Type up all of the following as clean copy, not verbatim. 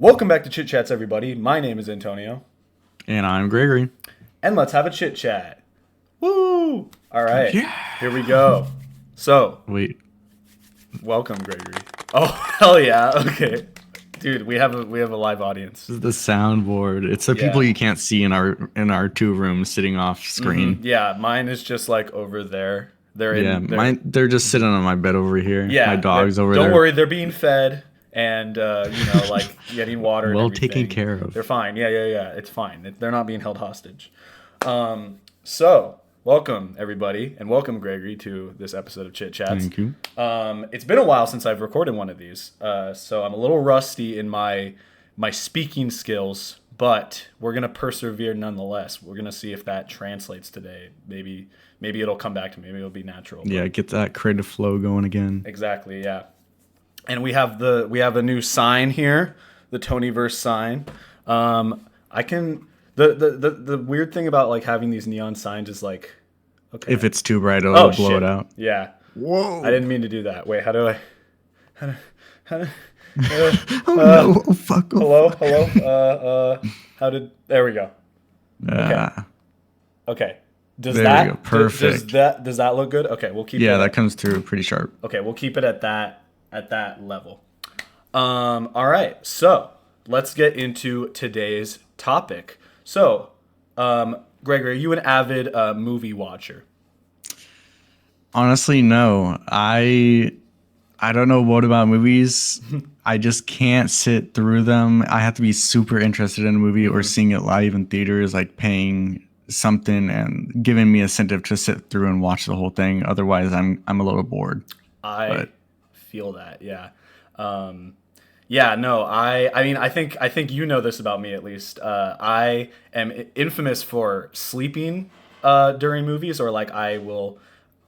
Welcome back to Chit Chats, everybody. My name is Antonio, And I'm Gregory. and let's have a chit chat. Woo! All right, Yeah. here we go. So, Wait. welcome, Gregory. Oh, hell yeah! Okay, dude, we have a live audience. This is the soundboard. It's the people Yeah, you can't see in our two rooms sitting off screen. yeah. Mine is just like over there. They're Yeah, in there. they're just sitting on my bed over here. My Yeah, dog's over don't there. worry, they're being fed and like getting water and Well taken everything. care They're of. fine. Yeah. It's fine. They're not being held hostage. So welcome everybody, and welcome Gregory to this episode of Chit Chats. Thank you. It's been a while since I've recorded one of these, so I'm a little rusty in my speaking skills, but we're gonna persevere nonetheless. We're gonna see if that translates today. Maybe it'll come back to me. Maybe it'll be natural. Yeah, get that creative flow going again. Exactly, yeah. And we have a new sign here, the Tonyverse sign. I can the weird thing about like having these neon signs is like, okay. If it's too bright, Oh it'll blow shit. it out. Yeah. Whoa. I didn't mean to do that. Wait, how do Oh no. Oh fuck. Oh, hello? There we go. Okay. Does There that we go. Perfect. does that look good? Okay, we'll keep it. Yeah, that comes through pretty sharp. Okay, we'll keep it at that level. All right, so let's get into today's topic. So, Gregory, are you an avid movie watcher? Honestly, no. I don't know what about movies. I just can't sit through them. I have to be super interested in a movie or seeing it live in theaters, like paying something and giving me incentive to sit through and watch the whole thing. Otherwise, I'm a little bored. I But feel that, yeah. Yeah, no, I mean, I think you know this about me at least. I am infamous for sleeping during movies, or like I will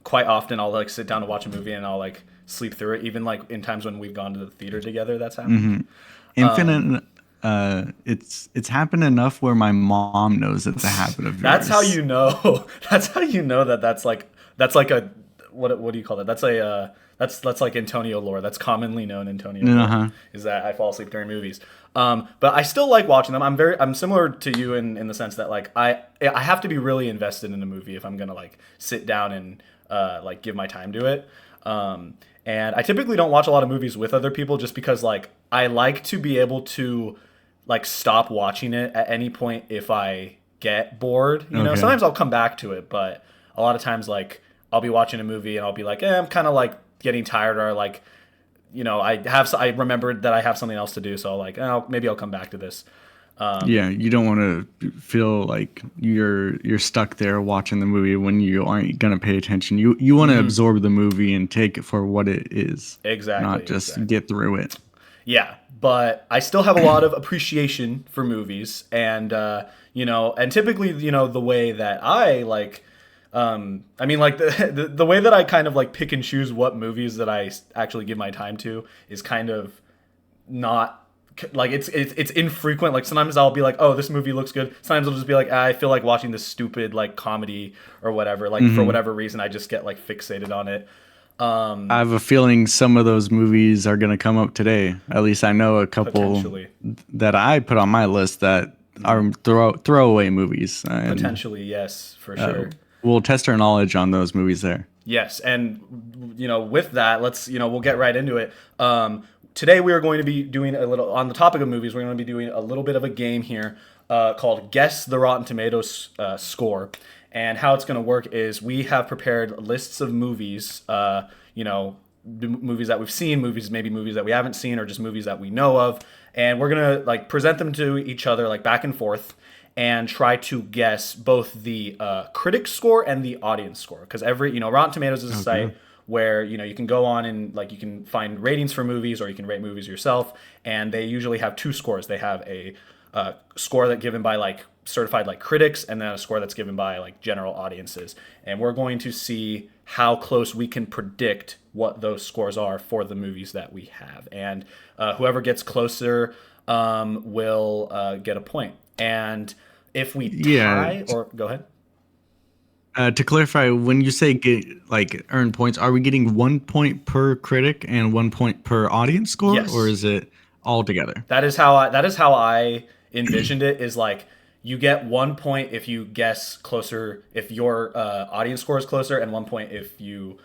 quite often I'll like sit down to watch a movie and I'll like sleep through it, even like in times when we've gone to the theater together. That's happened. Infinite, it's happened enough where my mom knows it's a habit of That's how yours. you know. That's how you know that that's like a what do you call that? That's a that's like Antonio lore. That's commonly known Antonio lore. Uh-huh. Is that I fall asleep during movies. But I still like watching them. I'm similar to you in the sense that like I have to be really invested in a movie if I'm gonna like sit down and like give my time to it. And I typically don't watch a lot of movies with other people just because like I like to be able to like stop watching it at any point if I get bored. You know, Okay. sometimes I'll come back to it, but a lot of times like I'll be watching a movie and I'll be like, I'm kind of like getting tired, or like, I remembered that I have something else to do, so I'll like, maybe I'll come back to this. Yeah, you don't want to feel like you're stuck there watching the movie when you aren't gonna pay attention. You want to absorb the movie and take it for what it is, Exactly. not just Exactly. get through it. Yeah, but I still have a lot of appreciation for movies, and and typically, the way that I like, I mean, like the way that I kind of like pick and choose what movies that I actually give my time to is kind of not like it's infrequent. Like sometimes I'll be like, oh, this movie looks good. Sometimes I'll just be like, I feel like watching this stupid like comedy or whatever. Like for whatever reason, I just get like fixated on it. I have a feeling some of those movies are gonna come up today. At least I know a couple Potentially. that I put on my list that are throwaway movies, and Potentially, yes, for sure. we'll test our knowledge on those movies there. Yes, and with that, let's we'll get right into it. Today we are going to be doing a little on the topic of movies. We're going to be doing a little bit of a game here called Guess the Rotten Tomatoes score. And how it's going to work is we have prepared lists of movies, movies that we've seen, maybe movies that we haven't seen, or just movies that we know of, and we're going to like present them to each other like back and forth, and try to guess both the critic score and the audience score, because every Rotten Tomatoes is a site where you can go on and like you can find ratings for movies, or you can rate movies yourself, and they usually have two scores. They have a score that given by like certified like critics, and then a score that's given by like general audiences, and we're going to see how close we can predict what those scores are for the movies that we have, and whoever gets closer will get a point. And if we tie, Yeah. or go ahead. To clarify, when you say get like earn points, are we getting 1 point per critic and 1 point per audience score, Yes. or is it all together. That is how I envisioned it. Is like you get 1 point if you guess closer, if your audience score is closer, and 1 point if you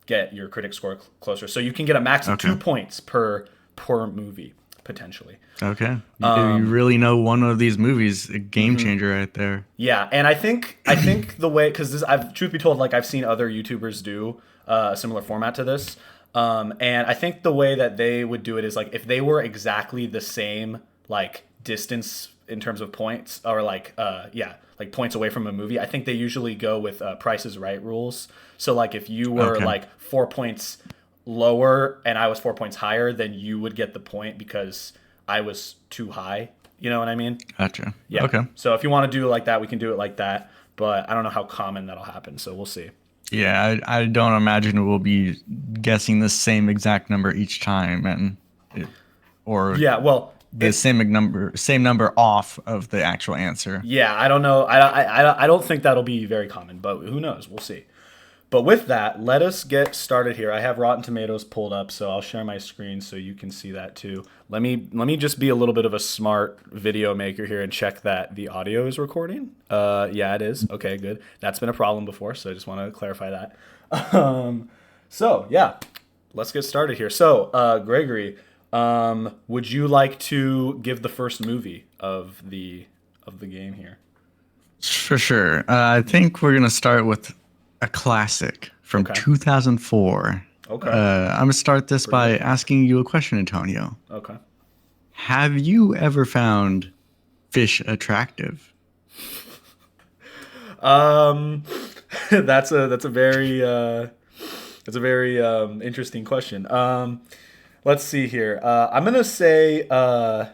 get your critic score closer. So you can get a max of Okay. 2 points per movie potentially. Okay. You really know one of these movies, a game changer right there. Yeah, and I think the way, because I've, truth be told, like I've seen other YouTubers do a similar format to this, and I think the way that they would do it is like if they were exactly the same like distance in terms of points, or like like points away from a movie. I think they usually go with Price is Right rules. So like if you were Okay. like 4 points lower and I was 4 points higher, then you would get the point because I was too high. You know what I mean? Gotcha. Yeah. Okay. So if you want to do it like that, we can do it like that. But I don't know how common that'll happen. So we'll see. Yeah, I don't imagine we'll be guessing the same exact number each time, or Yeah. Well, the same number off of the actual answer. yeah. I don't know. I don't think that'll be very common, but who knows? We'll see. But with that, let us get started here. I have Rotten Tomatoes pulled up, so I'll share my screen so you can see that too. Let me just be a little bit of a smart video maker here and check that the audio is recording. Yeah, it is. Okay, good. That's been a problem before, so I just want to clarify that. So yeah, let's get started here. So Gregory, would you like to give the first movie of the game here? For sure. I think we're gonna start with a classic from Okay. 2004. Okay. I'm gonna start this by asking you a question, Antonio. Okay. Have you ever found fish attractive? Um, that's a very interesting question. Let's see here. I'm gonna say no,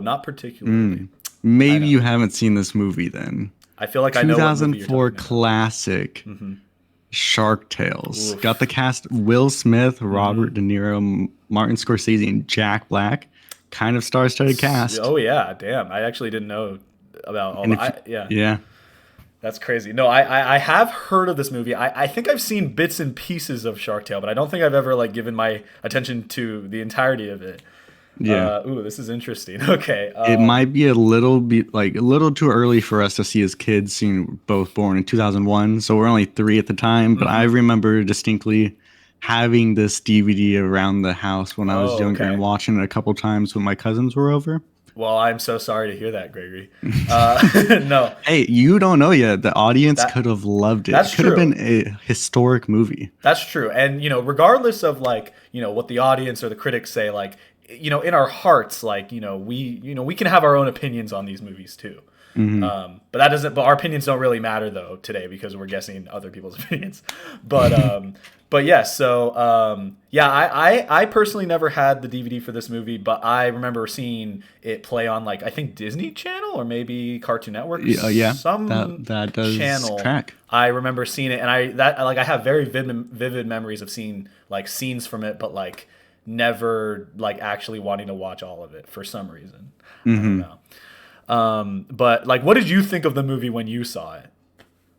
not particularly. Maybe you haven't seen this movie then. I feel like I know what movie you're 2004 talking about. classic Shark Tales. Oof. Got the cast Will Smith, Robert De Niro, Martin Scorsese, and Jack Black. Kind of star-studded cast. Oh yeah, damn! I actually didn't know about all And if that. Yeah, yeah. that's crazy. No, I have heard of this movie. I think I've seen bits and pieces of Shark Tale, but I don't think I've ever like given my attention to the entirety of it. Yeah. Ooh, this is interesting. Okay. It might be a little too early for us to see as kids, seeing both born in 2001. So we're only 3 at the time. But I remember distinctly having this DVD around the house when I was Oh, younger okay. and watching it a couple times when my cousins were over. Well, I'm so sorry to hear that, Gregory. No, Hey, you don't know yet. The audience That- could have loved it. that's It could have true. been a historic movie. that's true. And regardless of like what the audience or the critics say, like in our hearts, like we can have our own opinions on these movies too. But that doesn't. But our opinions don't really matter though today because we're guessing other people's opinions. But yeah. So yeah, I personally never had the DVD for this movie, but I remember seeing it play on like I think Disney Channel or maybe Cartoon Network. Yeah, some that does channel. track. I remember seeing it, and I have very vivid memories of seeing like scenes from it, but like never like actually wanting to watch all of it for some reason. I don't know. But like, what did you think of the movie when you saw it?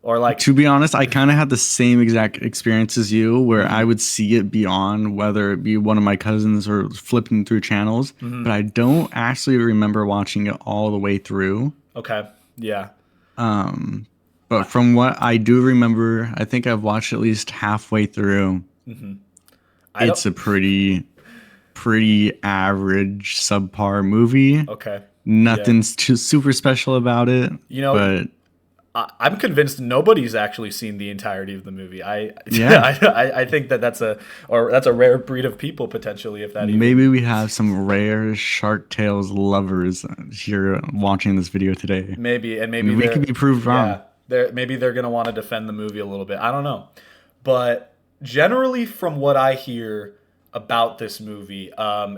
Or like, To be honest, I kind of had the same exact experience as you, where I would see it be on, whether it be one of my cousins or flipping through channels, but I don't actually remember watching it all the way through. okay, yeah, But from what I do remember, I think I've watched at least halfway through. I It's a pretty average, subpar movie. okay. Nothing's too super special about it. You know, but I'm convinced nobody's actually seen the entirety of the movie. Yeah. I think that's a rare breed of people potentially, if that even. maybe we have some rare Shark Tales lovers here watching this video today. Maybe We they're- could be proved wrong. Yeah, maybe they're gonna want to defend the movie a little bit. I don't know, but generally, from what I hear about this movie,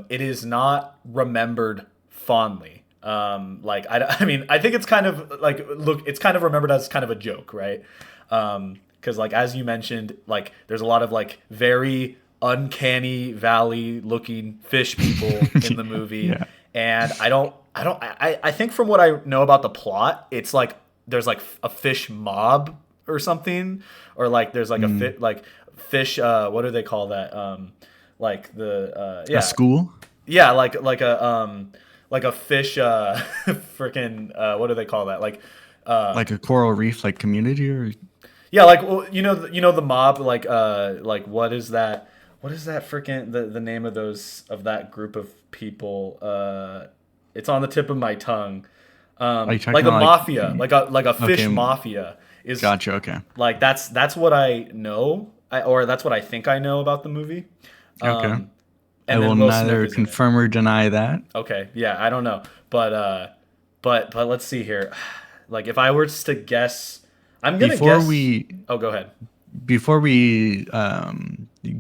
it is not remembered fondly. Like I mean, I think it's kind of like it's kind of remembered as kind of a joke, right? Because like as you mentioned, like there's a lot of like very uncanny valley looking fish people in the movie. Yeah. And I think from what I know about the plot, it's like there's like a fish mob or something, or like there's like a fish what do they call that? like the A yeah, school? yeah, like a fish freaking what do they call that? Like Like a coral reef, like community, or yeah, like well, you know the mob like what is that freaking the name of those of that group of people? It's on the tip of my tongue. are you Like talking the about like? mafia, like a fish Okay, mafia is gotcha. Okay, like that's what I know, or that's what I think I know about the movie. okay. Um, I and will then Will Smith neither is in it. confirm or deny that. Okay, yeah, I don't know, but let's see here. Like if I were to guess, I'm gonna Before guess. we Oh, go ahead. before we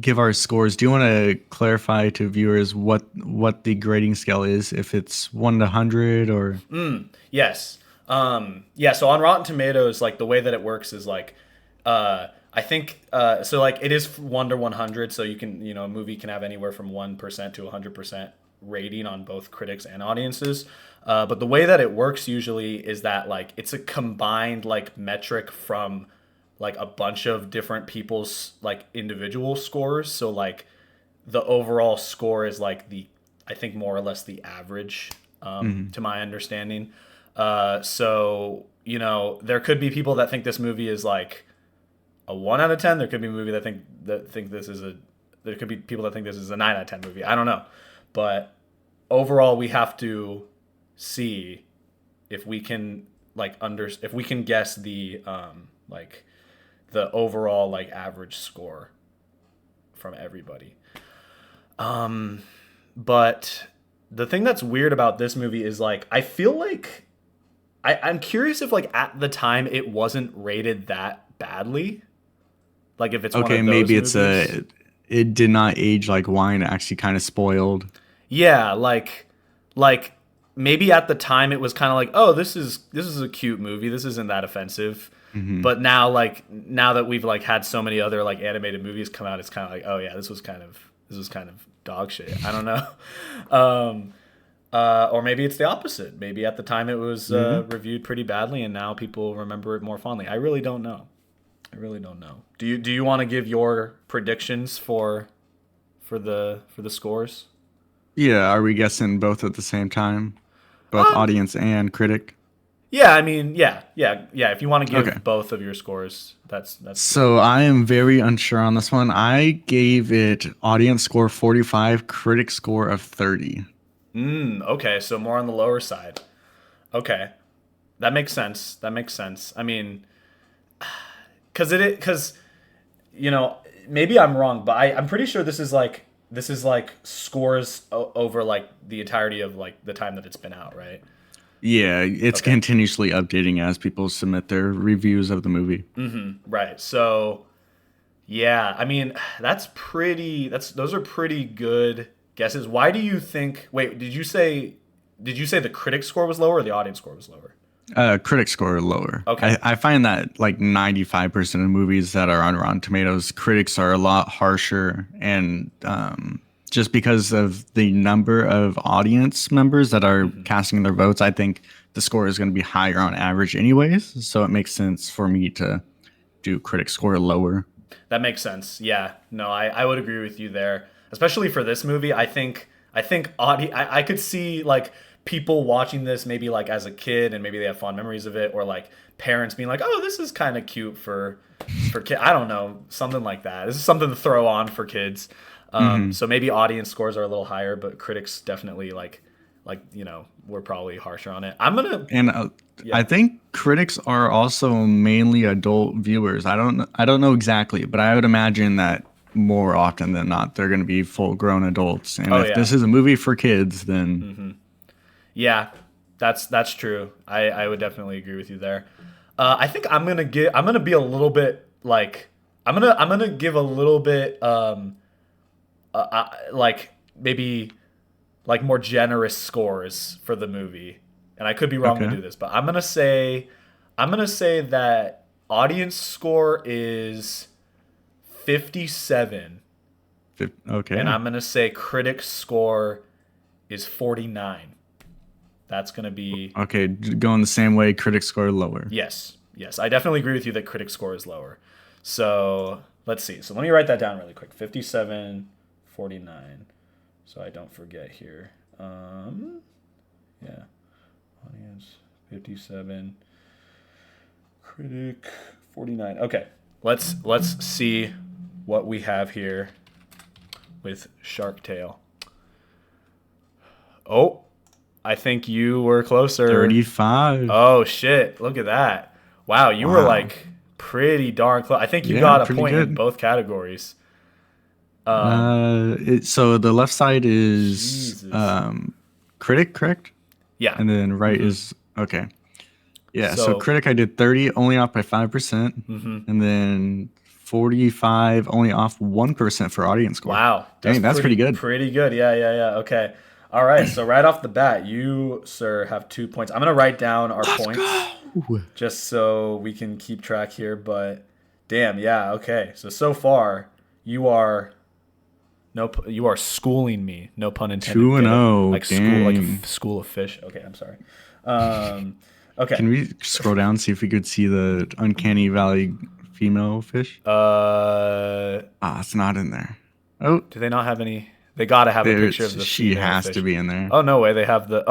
give our scores, do you want to clarify to viewers what the grading scale is? If it's 1 to 100 or Yes. Yeah, so on Rotten Tomatoes, like the way that it works is like I think so like it is 1 to 100, so you can, a movie can have anywhere from 1% to 100% rating on both critics and audiences. But the way that it works usually is that like it's a combined like metric from like a bunch of different people's like individual scores. So like the overall score is like the I think more or less the average, to my understanding. So there could be people that think this movie is like a 1 out of 10. There could be a movie that think this is a. There could be people that think this is a 9 out of 10 movie. I don't know, but overall, we have to see if we can if we can guess the like the overall like average score from everybody. But the thing that's weird about this movie is like I feel like I'm curious if like at the time it wasn't rated that badly. Like if it's one okay, of those maybe it's movies. a it did not age like wine, actually kind of spoiled. Yeah, like maybe at the time it was kind of like, "Oh, this is a cute movie. This isn't that offensive." Hmm. But now now that we've like had so many other like animated movies come out, it's kind of like, "Oh yeah, this was kind of dog shit." I don't know. Um or maybe it's the opposite. Maybe at the time it was Hmm. reviewed pretty badly, and now people remember it more fondly. I really don't know. I really don't know. Do you want to give your predictions for the scores? Yeah, are we guessing both at the same time, both Um, audience and critic? yeah, I mean, yeah. If you want to Okay. give both of your scores, that's good. So I am very unsure on this one. I gave it audience score 45, critic score of 30. Okay, so more on the lower side. Okay, that makes sense. That makes sense. I mean, because maybe I'm wrong, but I'm pretty sure this is like scores over like the entirety of like the time that it's been out, right? Yeah, it's Okay. continuously updating as people submit their reviews of the movie. Right. So yeah, I mean those are pretty good guesses. Why do you think? Wait, did you say the critic score was lower or the audience score was lower? Critic score lower. Okay. I find that like 95% of movies that are on Rotten Tomatoes, critics are a lot harsher, and just because of the number of audience members that are casting their votes, I think the score is going to be higher on average, anyways. So it makes sense for me to do critic score lower. That makes sense. Yeah. No, I would agree with you there. Especially for this movie, I think I could see like people watching this maybe like as a kid and maybe they have fond memories of it, or like parents being like, "Oh, this is kind of cute for kid." I don't know, something like that. This is something to throw on for kids. So maybe audience scores are a little higher, but critics definitely we're probably harsher on it. I'm gonna And I Yeah. think critics are also mainly adult viewers. I don't know exactly, but I would imagine that more often than not they're going to be full grown adults. And Oh if yeah. this is a movie for kids, then Yeah, that's true. I would definitely agree with you there. I think I'm gonna be a little bit like I'm gonna give a little bit like maybe like more generous scores for the movie, and I could be wrong to okay. do this, but I'm gonna say that audience score is 57, and Okay. I'm gonna say critic score is 49. That's gonna be Okay, going the same way, critic score lower. Yes, yes, I definitely agree with you that critic score is lower. So let's see. So let me write that down really quick. 57, 49. So I don't forget here. Yeah. Audience 57. Critic 49. Okay. Let's see what we have here with Shark Tale. Oh, I think you were closer. 35. Oh shit! Look at that. Wow, you were Wow. like pretty darn close. I think you Yeah, got a pretty point in good. both categories. So the left side is Jesus. critic, correct? Yeah. And then right is okay. Yeah, so So, critic I did 30, only off by 5%. And then 45, only off 1% for audience score. wow, that's Dang, that's pretty good. pretty good. Yeah, yeah, yeah. Okay. All right. So right off the bat, you sir have 2 points. I'm gonna write down our Let's points go. just so we can keep track here. But damn, yeah. Okay. So far, you are you are schooling me. No pun intended. 2 and Get it? 0. Like school, like a Dang. school of fish. Okay, I'm sorry. Okay. Can we scroll down see if we could see the uncanny valley female fish? It's not in there. Oh, Do they not have any? They gotta have a picture of the she female has fish. to be in there. Oh no way! They have the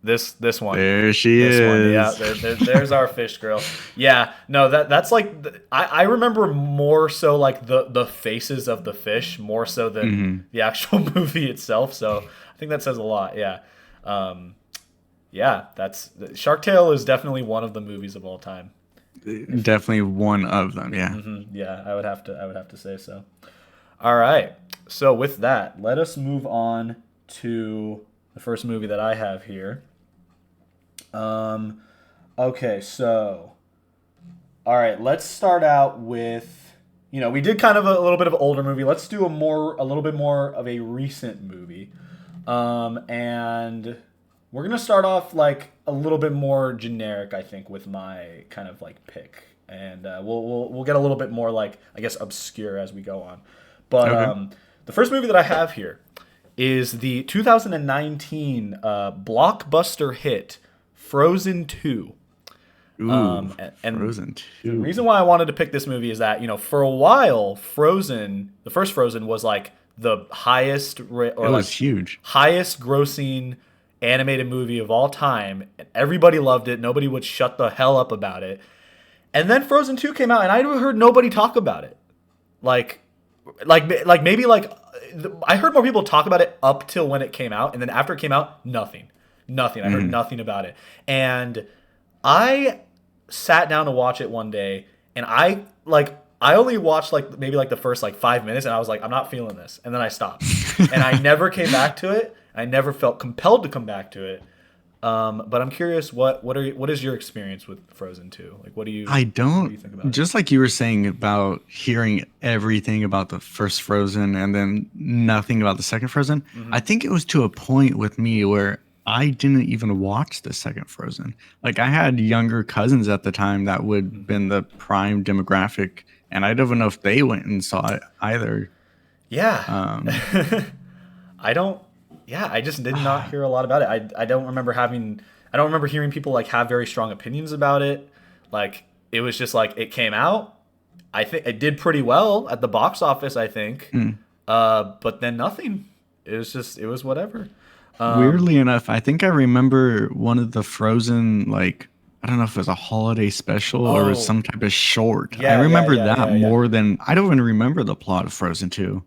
this one. There she This one, yeah. is. There's our fish girl. Yeah, no, that's like I remember more so like the faces of the fish more so than the actual movie itself. So I think that says a lot. Yeah, yeah. That's Shark Tale is definitely one of the movies of all time. Definitely one of them. Yeah. Yeah, I would have to say so. All right. So with that, let us move on to the first movie that I have here. Okay, so all right, let's start out with we did kind of a little bit of an older movie. Let's do a little bit more of a recent movie. And we're gonna start off like a little bit more generic, I think, with my kind of like pick, and we'll get a little bit more like I guess obscure as we go on. But Okay. the first movie that I have here is the 2019 blockbuster hit Frozen 2. Ooh, And Frozen the 2. reason why I wanted to pick this movie is that for a while, the first Frozen was like the highest It was huge. highest grossing animated movie of all time. Everybody loved it. Nobody would shut the hell up about it. And then Frozen 2 came out, and I heard nobody talk about it. Like maybe like I heard more people talk about it up till when it came out, and then after it came out, nothing. I heard nothing about it. And I sat down to watch it one day, and I only watched like maybe like the first like 5 minutes, and I was like, I'm not feeling this, and then I stopped, and I never came back to it. I never felt compelled to come back to it. But I'm curious, what is your experience with Frozen 2? Like, what do you think about it? Just like you were saying about hearing everything about the first Frozen and then nothing about the second Frozen. I think it was to a point with me where I didn't even watch the second Frozen. Like I had younger cousins at the time that would been the prime demographic, and I don't even know if they went and saw it either. Yeah. I don't. Yeah, I just did not hear a lot about it. I don't remember hearing people like have very strong opinions about it. Like it was just like it came out. I think it did pretty well at the box office, I think. But then nothing. It was whatever. Weirdly enough, I think I remember one of the Frozen, like, I don't know if it was a holiday special or it was Oh. some type of short. Yeah, I remember yeah, that yeah, yeah. more than I don't even remember the plot of Frozen 2.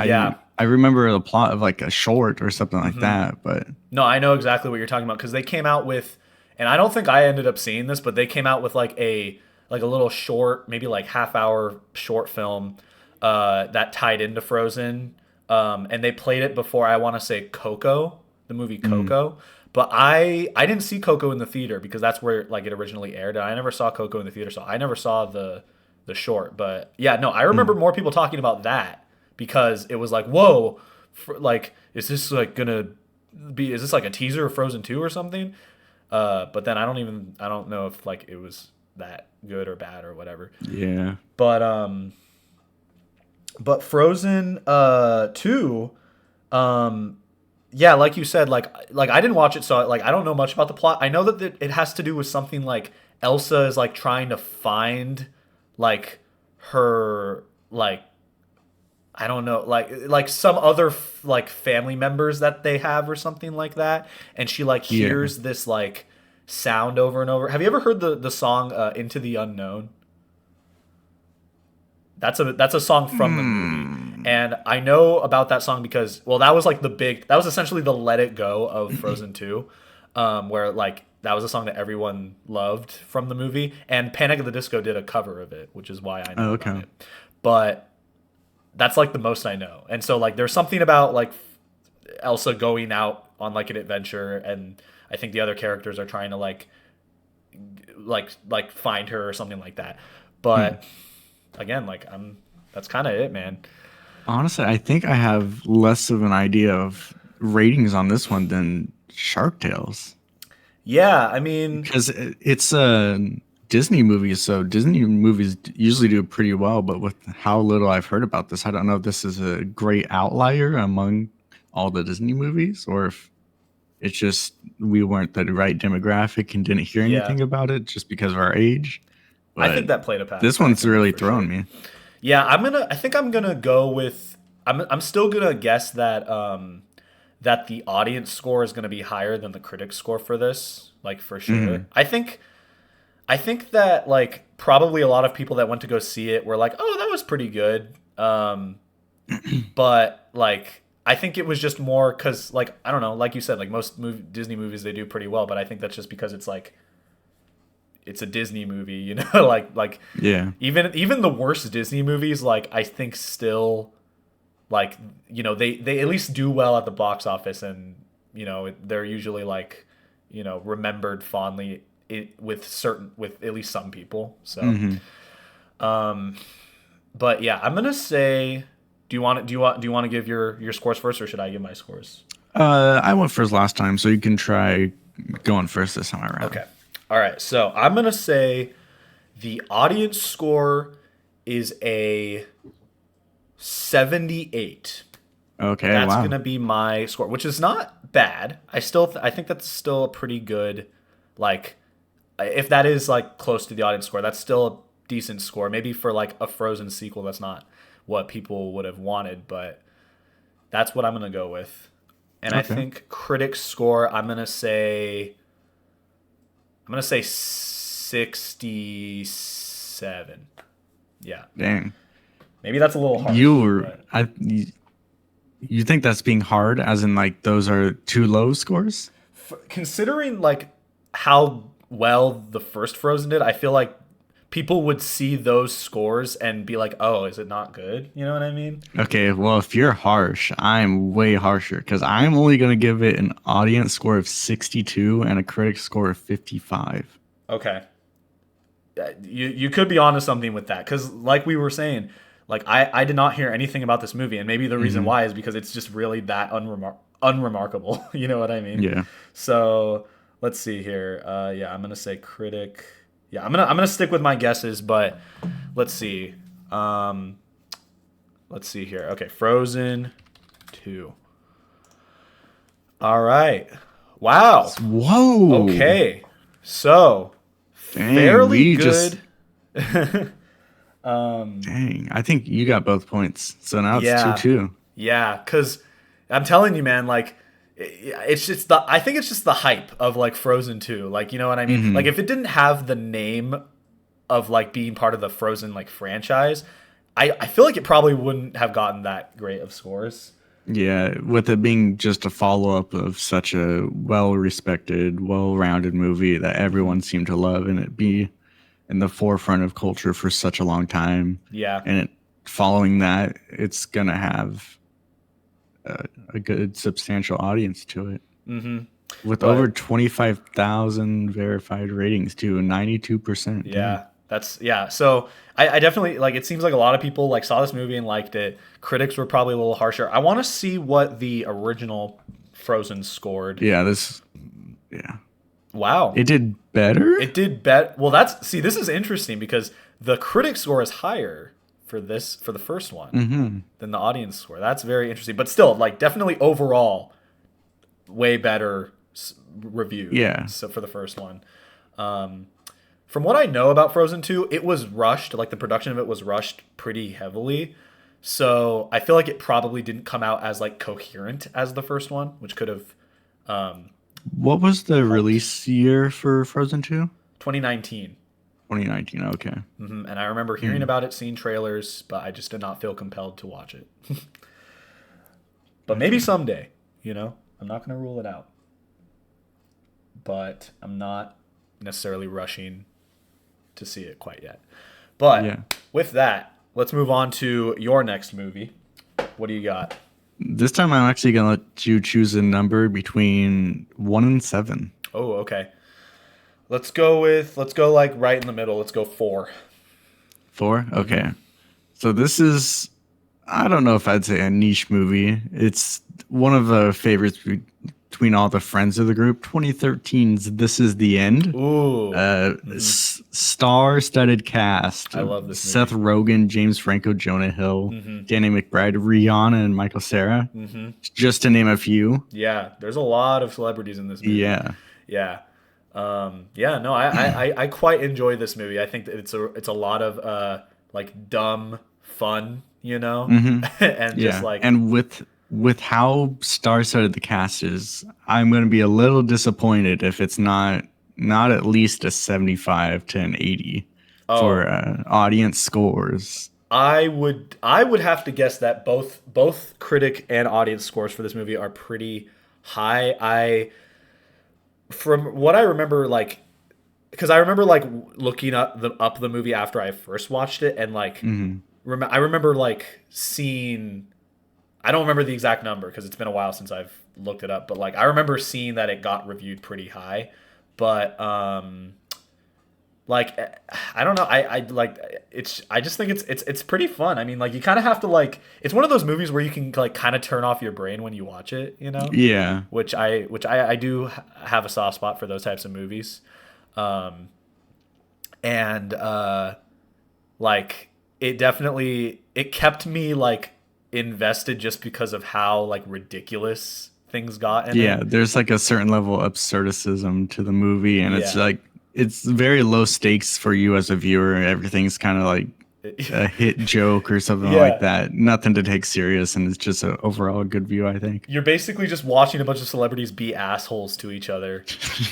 Yeah. I remember the plot of like a short or something Mm-hmm. like that, but No, I know exactly what you're talking about because they came out with, and I don't think I ended up seeing this, but they came out with like a little short, maybe like half-hour short film that tied into Frozen, and they played it before I want to say Coco, the movie Coco, but I didn't see Coco in the theater because that's where like it originally aired, and I never saw Coco in the theater, so I never saw the short. But yeah, no, I remember more people talking about that because it was like, whoa, like is this like gonna is this like a teaser of Frozen 2 or something? But then I don't know if like it was that good or bad or whatever. yeah. But Frozen 2, yeah, like you said, like I didn't watch it, so like I don't know much about the plot. I know that it has to do with something like Elsa is like trying to find like her like I don't know, like some other like family members that they have or something like that, and she like Yeah. hears this like sound over and over. Have you ever heard the song Into the Unknown? That's a song from the movie. Hmm. And I know about that song because well that was like that was essentially the Let It Go of Frozen 2. Where like that was a song that everyone loved from the movie, and Panic at the Disco did a cover of it, which is why I know Oh, about okay. it. But that's like the most I know. And so like there's something about like Elsa going out on like an adventure, and I think the other characters are trying to like find her or something like that. Hmm. But again, like I'm that's kind of it, man. Honestly, I think I have less of an idea of ratings on this one than Shark Tales. Yeah, I mean, Because it's a Disney movie, so Disney movies usually do pretty well. But with how little I've heard about this, I don't know if this is a great outlier among all the Disney movies, or if it's just we weren't the right demographic and didn't hear yeah, anything about it just because of our age. I think But that played a this one's factor really for thrown sure. me. Yeah, I think I'm gonna go with I'm still gonna guess that that the audience score is gonna be higher than the critic score for this, like for sure. Hmm. I think that like probably a lot of people that went to go see it were like, "Oh, that was pretty good." But like I think it was just more cuz like I don't know, like you said, like Disney movies they do pretty well, but I think that's just because it's like it's a Disney movie, you know, like Yeah. even the worst Disney movies like I think still like they at least do well at the box office, and they're usually like remembered fondly with at least some people. So Hmm. but yeah, I'm gonna say, do you want to give your scores first, or should I give my scores? I went first last time, so you can try going first this time around. Okay, all right, so I'm gonna say the audience score is a 78. Okay. That's Wow. gonna be my score, which is not bad. I think that's still a pretty good, like, if that is like close to the audience score, that's still a decent score. Maybe for like a Frozen sequel, that's not what people would have wanted, but that's what I'm gonna go with. And I Okay. think critics score, I'm gonna say 67. Yeah, Dang. maybe that's a little harsh, You were but you think that's being hard, as in like those are too low scores? considering like how well the first Frozen did, I feel like people would see those scores and be like, "Oh, is it not good?" You know what I mean? Okay, well, if you're harsh, I'm way harsher because I'm only gonna give it an audience score of 62 and a critic score of 55. Okay. You could be onto something with that because, like we were saying, like I did not hear anything about this movie, and maybe the reason Hmm. why is because it's just really that unremarkable. You know what I mean? Yeah. So let's see here. Yeah, I'm gonna say critic. Yeah, I'm gonna stick with my guesses, but let's see. Um, let's see here. Okay, Frozen 2. All right. Wow. Whoa. Okay. So, Dang, fairly we just good. um, dang. I think you got both points. So now it's yeah. 2-2. Yeah, cuz I'm telling you, man, like it's just the I think it's just the hype of like Frozen 2. Like, you know what I mean? Like Hmm. if it didn't have the name of like being part of the Frozen like franchise, I feel like it probably wouldn't have gotten that great of scores. Yeah, with it being just a follow-up of such a well-respected, well-rounded movie that everyone seemed to love, and it be in the forefront of culture for such a long time, Yeah. and following that, it's gonna have a good substantial audience to it, Mhm. with over But 25,000 verified ratings to 92%. Dang. yeah, yeah. So I definitely like. It seems like a lot of people like saw this movie and liked it. Critics were probably a little harsher. I want to see what the original Frozen scored. Yeah, this. Yeah, Wow, it did better. it did bet. Well, this is interesting because the critic score is higher for the first one Hmm. than the audience score. That's very interesting. But still, like definitely overall, way better reviewed. Yeah. So for the first one. Um, From what I know about Frozen 2, it was rushed. Like the production of it was rushed pretty heavily. So I feel like it probably didn't come out as like coherent as the first one, which could have um, What was the helped. release year for Frozen 2? 2019. 2019. Okay. And I remember hearing Hmm. about it, seeing trailers, but I just did not feel compelled to watch it. But maybe Gotcha. someday, you know? I'm not going to rule it out, but I'm not necessarily rushing to see it quite yet. But Yeah. with that, let's move on to your next movie. What do you got? This time I'm actually gonna let you choose a number between 1 and 7. Oh, okay. Let's go like right in the middle. Let's go 4. 4? Okay. So this is, I don't know if I'd say a niche movie. It's one of the favorites between all the friends of the group. 2013's This Is the End. Ooh, Star-studded cast: I love this Seth movie. Rogen, James Franco, Jonah Hill, Danny McBride, Rihanna, and Michael Cera, just to name a few. Yeah, there's a lot of celebrities in this movie. Yeah, Yeah. Yeah, no, I quite enjoy this movie. I think that it's a lot of like dumb fun, you know? And just yeah. like And with how star-studded the cast is, I'm going to be a little disappointed if it's not at least a 75 to an 80 for oh, audience scores. I would have to guess that both critic and audience scores for this movie are pretty high. I from what I remember like because I remember like looking up the movie after I first watched it and like I remember like seeing I don't remember the exact number because it's been a while since I've looked it up, but like I remember seeing that it got reviewed pretty high. But like I don't know, I like it's I just think it's pretty fun. I mean, like you kind of have to like it's one of those movies where you can like kind of turn off your brain when you watch it, you know? Yeah. Which I do have a soft spot for those types of movies. Um and like it kept me like invested just because of how like ridiculous things got in Yeah, it. there's like a certain level of absurdism to the movie, and it's Yeah. like it's very low stakes for you as a viewer. Everything's kind of like a hit joke or something like Yeah. that. Nothing to take serious, and it's just a overall good view, I think. You're basically just watching a bunch of celebrities be assholes to each other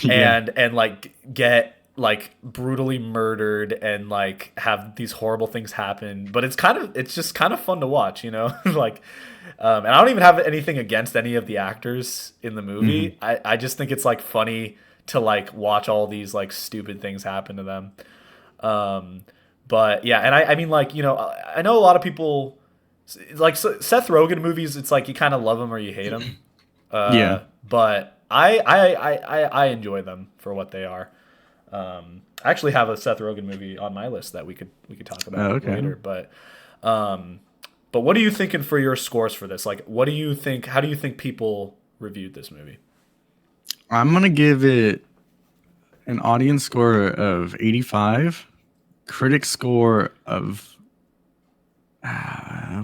Yeah, and like get like brutally murdered and like have these horrible things happen, but it's just kind of fun to watch, you know? Like and I don't even have anything against any of the actors in the movie. I just think it's like funny to like watch all these like stupid things happen to them. um but yeah, and I mean like, you know, I know a lot of people like Seth Rogen movies, it's like you kind of love them or you hate them. yeah. But I enjoy them for what they are. I actually have a Seth Rogen movie on my list that we could talk about Okay, later. Um, but what are you thinking for your scores for this? Like, what do you think? How do you think people reviewed this movie? I'm gonna give it an audience score of 85, critic score of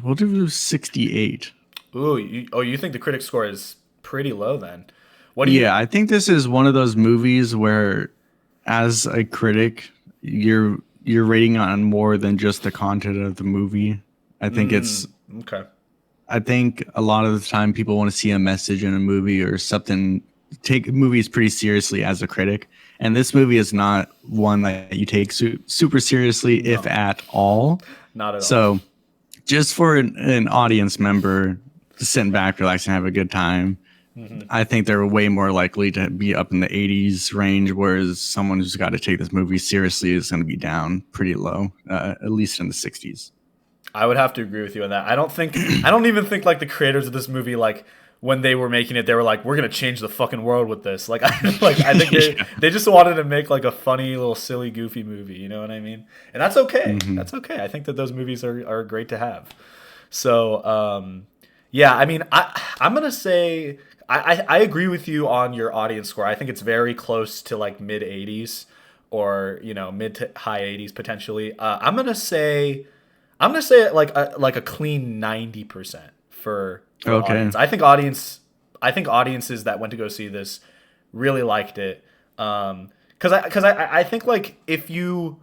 we'll do 68. Ooh, you think the critic score is pretty low then? What do you? Yeah, I think this is one of those movies where, as a critic, you're rating on more than just the content of the movie. I think it's Okay. I think a lot of the time people want to see a message in a movie or something. Take movies pretty seriously as a critic, and this movie is not one that you take super seriously, if No, at all. not at all. So, just for an audience member to sit back, relax, and have a good time, I think they're way more likely to be up in the 80s range, whereas someone who's got to take this movie seriously is going to be down pretty low, at least in the 60s. I would have to agree with you on that. I don't even think like the creators of this movie like when they were making it they were like we're going to change the fucking world with this. Like I think Yeah. they just wanted to make like a funny little silly goofy movie, you know what I mean? And that's okay. Hmm. That's okay. I think that those movies are great to have. So, yeah, I mean I'm going to say I agree with you on your audience score. I think it's very close to like mid 80s or, you know, mid to high 80s potentially. I'm gonna say like a clean 90% for Okay. audience. I think audiences that went to go see this really liked it. Because I think like if you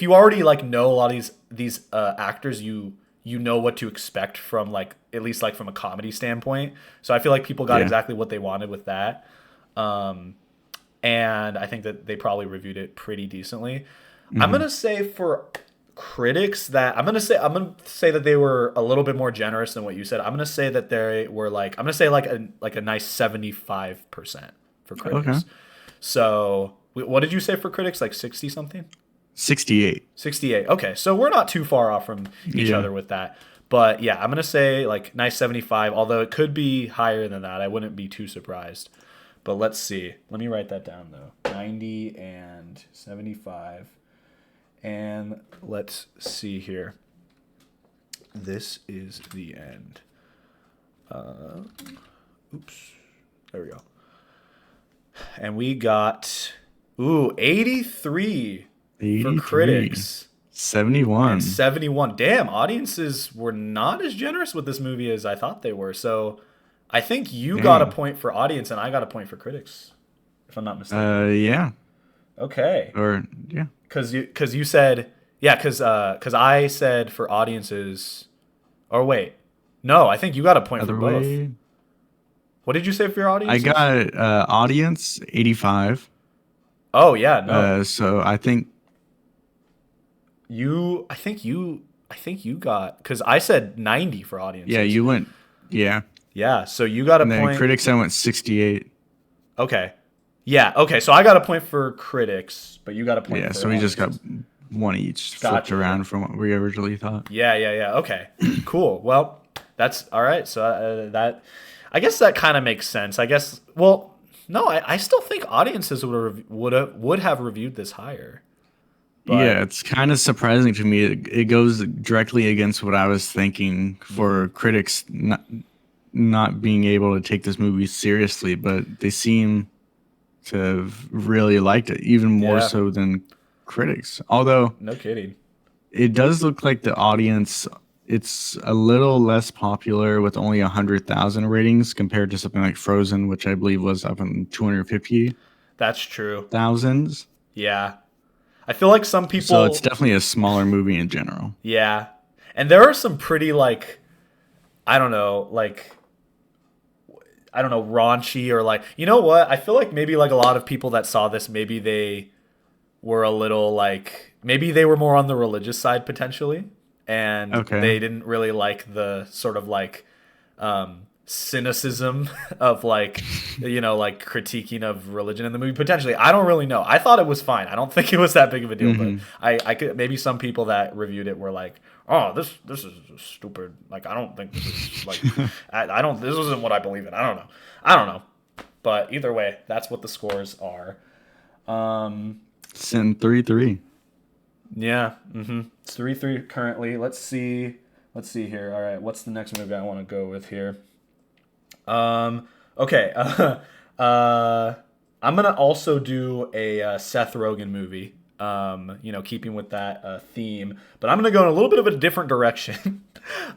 already like know a lot of these actors, you know what to expect from like at least like from a comedy standpoint. So I feel like people got Yeah. exactly what they wanted with that. Um, and I think that they probably reviewed it pretty decently. I'm Hmm. gonna say for critics that I'm gonna say that they were a little bit more generous than what you said. I'm gonna say that they were like I'm gonna say like a nice 75% for Okay. critics. So what did you say for critics? Like 60 something? 68. 68. Okay, so we're not too far off from each Yeah. other with that. But yeah, I'm gonna say like nice 75. Although it could be higher than that, I wouldn't be too surprised. But let's see. Let me write that down though. 90 and 75. And let's see here. This is the end. Oops. There we go. And we got 83 for 83. critics and 71. 71. Damn, audiences were not as generous with this movie as I thought they were. So I think you got a Dang. point for audience and I got a point for critics, if I'm not mistaken. Yeah. Okay. Or yeah. Cause you said yeah, cause I said for audiences or wait. No, I think you got a point for Other both. way. What did you say for your I audiences? got audience 85. Oh yeah, no. So I think I think you got because I said 90 for yeah, audiences. you went yeah. Yeah, so you got a And then point. critics I went 68. Okay. Yeah, okay. So I got a point for critics, but you got a point Yeah, for so we just got audiences. one each flipped Gotcha. Yeah. around from what we originally thought. Yeah, yeah, yeah. Okay. Cool. Well, that's all right. So that I guess that kind of makes sense. I guess well, no, I still think audiences would have reviewed this higher. But Yeah, it's kind of surprising to me. It goes directly against what I was thinking for critics not being able to take this movie seriously, but they seem to have really liked it, even more yeah, so than critics. Although no kidding. it does look like the audience, it's a little less popular with only 100,000 ratings compared to something like Frozen, which I believe was up in 250,000. That's true. Yeah. I feel like some So it's people definitely a smaller movie in general. yeah. And there are some pretty like I don't know, like I don't know, raunchy or like you know what? I feel like maybe like a lot of people that saw this maybe they were a little like maybe they were more on the religious side potentially and Okay. they didn't really like the sort of like cynicism of like like critiquing of religion in the movie potentially. I don't really know. I thought it was fine. I don't think it was that big of a deal, but Hmm. I could maybe some people that reviewed it were like, oh, this is stupid, like I don't think this is like I don't this isn't what I believe in. I don't know, but either way that's what the scores are. Sin 3-3. Yeah. It's 3-3 currently. Let's see. Let's see here. All right. What's the next movie I want to go with here? Okay. I'm gonna also do a Seth Rogen movie. Keeping with that theme, but I'm gonna go in a little bit of a different direction.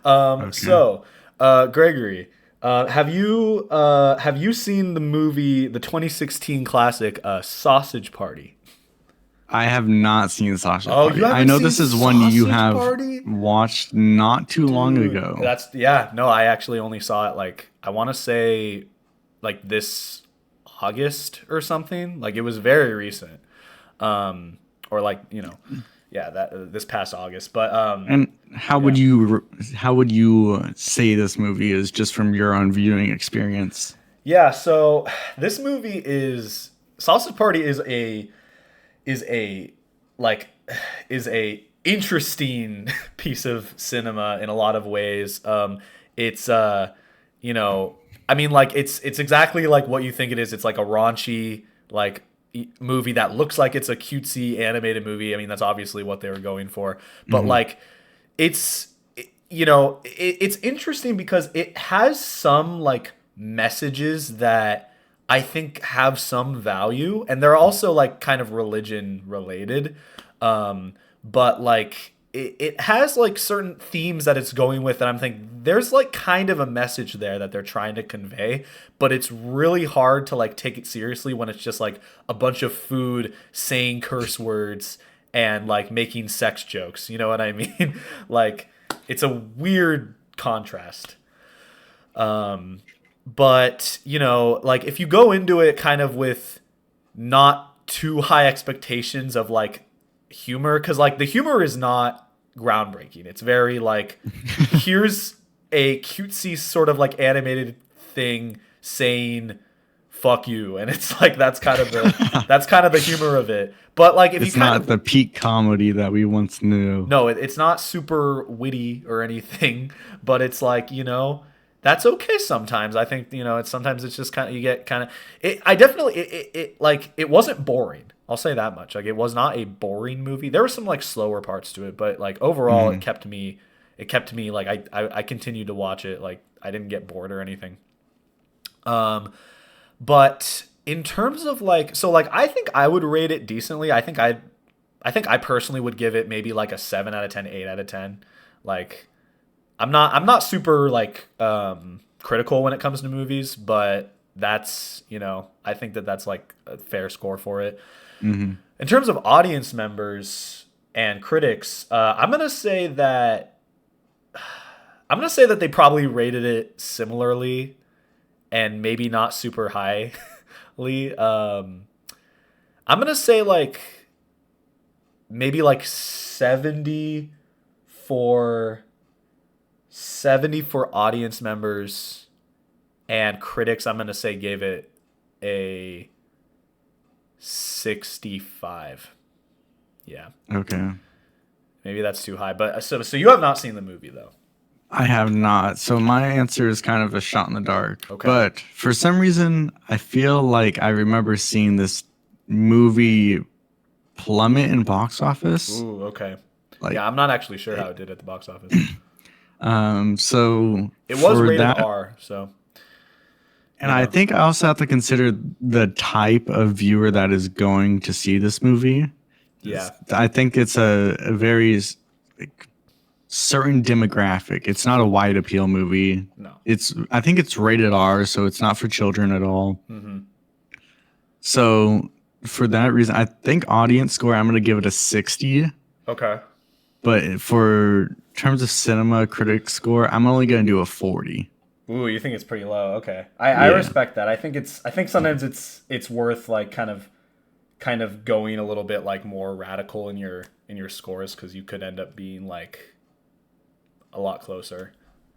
Okay. Gregory, have you seen the movie, the 2016 classic, Sausage Party? I have not seen Sausage Oh, you Party. I haven't know seen this is one you Sausage have Party? watched not too long Dude, ago. that's yeah. No, I actually only saw it like I want to say like this August or something. Like it was very recent. Or like yeah, that this past August. But And how yeah, would you say this movie is just from your own viewing experience? yeah. So this movie is Sausage Party is a like is a interesting piece of cinema in a lot of ways. It's you know, I mean, like it's exactly like what you think it is. It's like a raunchy like movie that looks like it's a cutesy animated movie. I mean, that's obviously what they were going for, but Hmm. like it's it's interesting because it has some like messages that I think have some value, and they're also like kind of religion related. But like it has like certain themes that it's going with, and I'm thinking there's like kind of a message there that they're trying to convey, but it's really hard to like take it seriously when it's just like a bunch of food saying curse words and like making sex jokes. You know what I mean? like it's a weird contrast. But you know, like if you go into it kind of with not too high expectations of like humor, because like the humor is not groundbreaking. It's very like here's a cutesy sort of like animated thing saying fuck you, and it's like that's kind of the humor of it. But like if you It's kind not of the peak comedy that we once knew. no, it's not super witty or anything, but it's like, you know, that's okay sometimes. I think, you know, it's sometimes it's just kind of, you get kind of, I definitely, like, it wasn't boring. I'll say that much. Like, it was not a boring movie. There were some, like, slower parts to it, but, like, overall, it kept me, like, I continued to watch it. Like, I didn't get bored or anything. But in terms of, like, so, like, I think I would rate it decently. I think I personally would give it maybe like a 7 out of 10, 8 out of 10. Like I'm not super like critical when it comes to movies, but that's, you know, I think that that's like a fair score for it. Hmm. In terms of audience members and critics, I'm going to say that they probably rated it similarly and maybe not super highly. I'm going to say like maybe like for 70 for audience members, and critics I'm going to say gave it a 65. Yeah. Okay. Maybe that's too high, but so you have not seen the movie though. I have not. So my answer is kind of a shot in the dark. Okay. But for some reason, I feel like I remember seeing this movie plummet in box office. Ooh, okay. Like, Yeah, I'm not actually sure how it did at the box office. so It was for rated that, R, so and you I know. think I also have to consider the type of viewer that is going to see this movie. Yeah. I think it's a very like, certain demographic. It's not a wide appeal movie. No. I think it's rated R, so it's not for children at all. Mm-hmm. So for that reason, I think audience score, I'm going to give it a 60. Okay. But for terms of cinema critic score, I'm only going to do a 40. Ooh, you think it's pretty low? Okay, I Yeah. respect that. I think sometimes it's worth like kind of going a little bit like more radical in your scores, because you could end up being like a lot closer.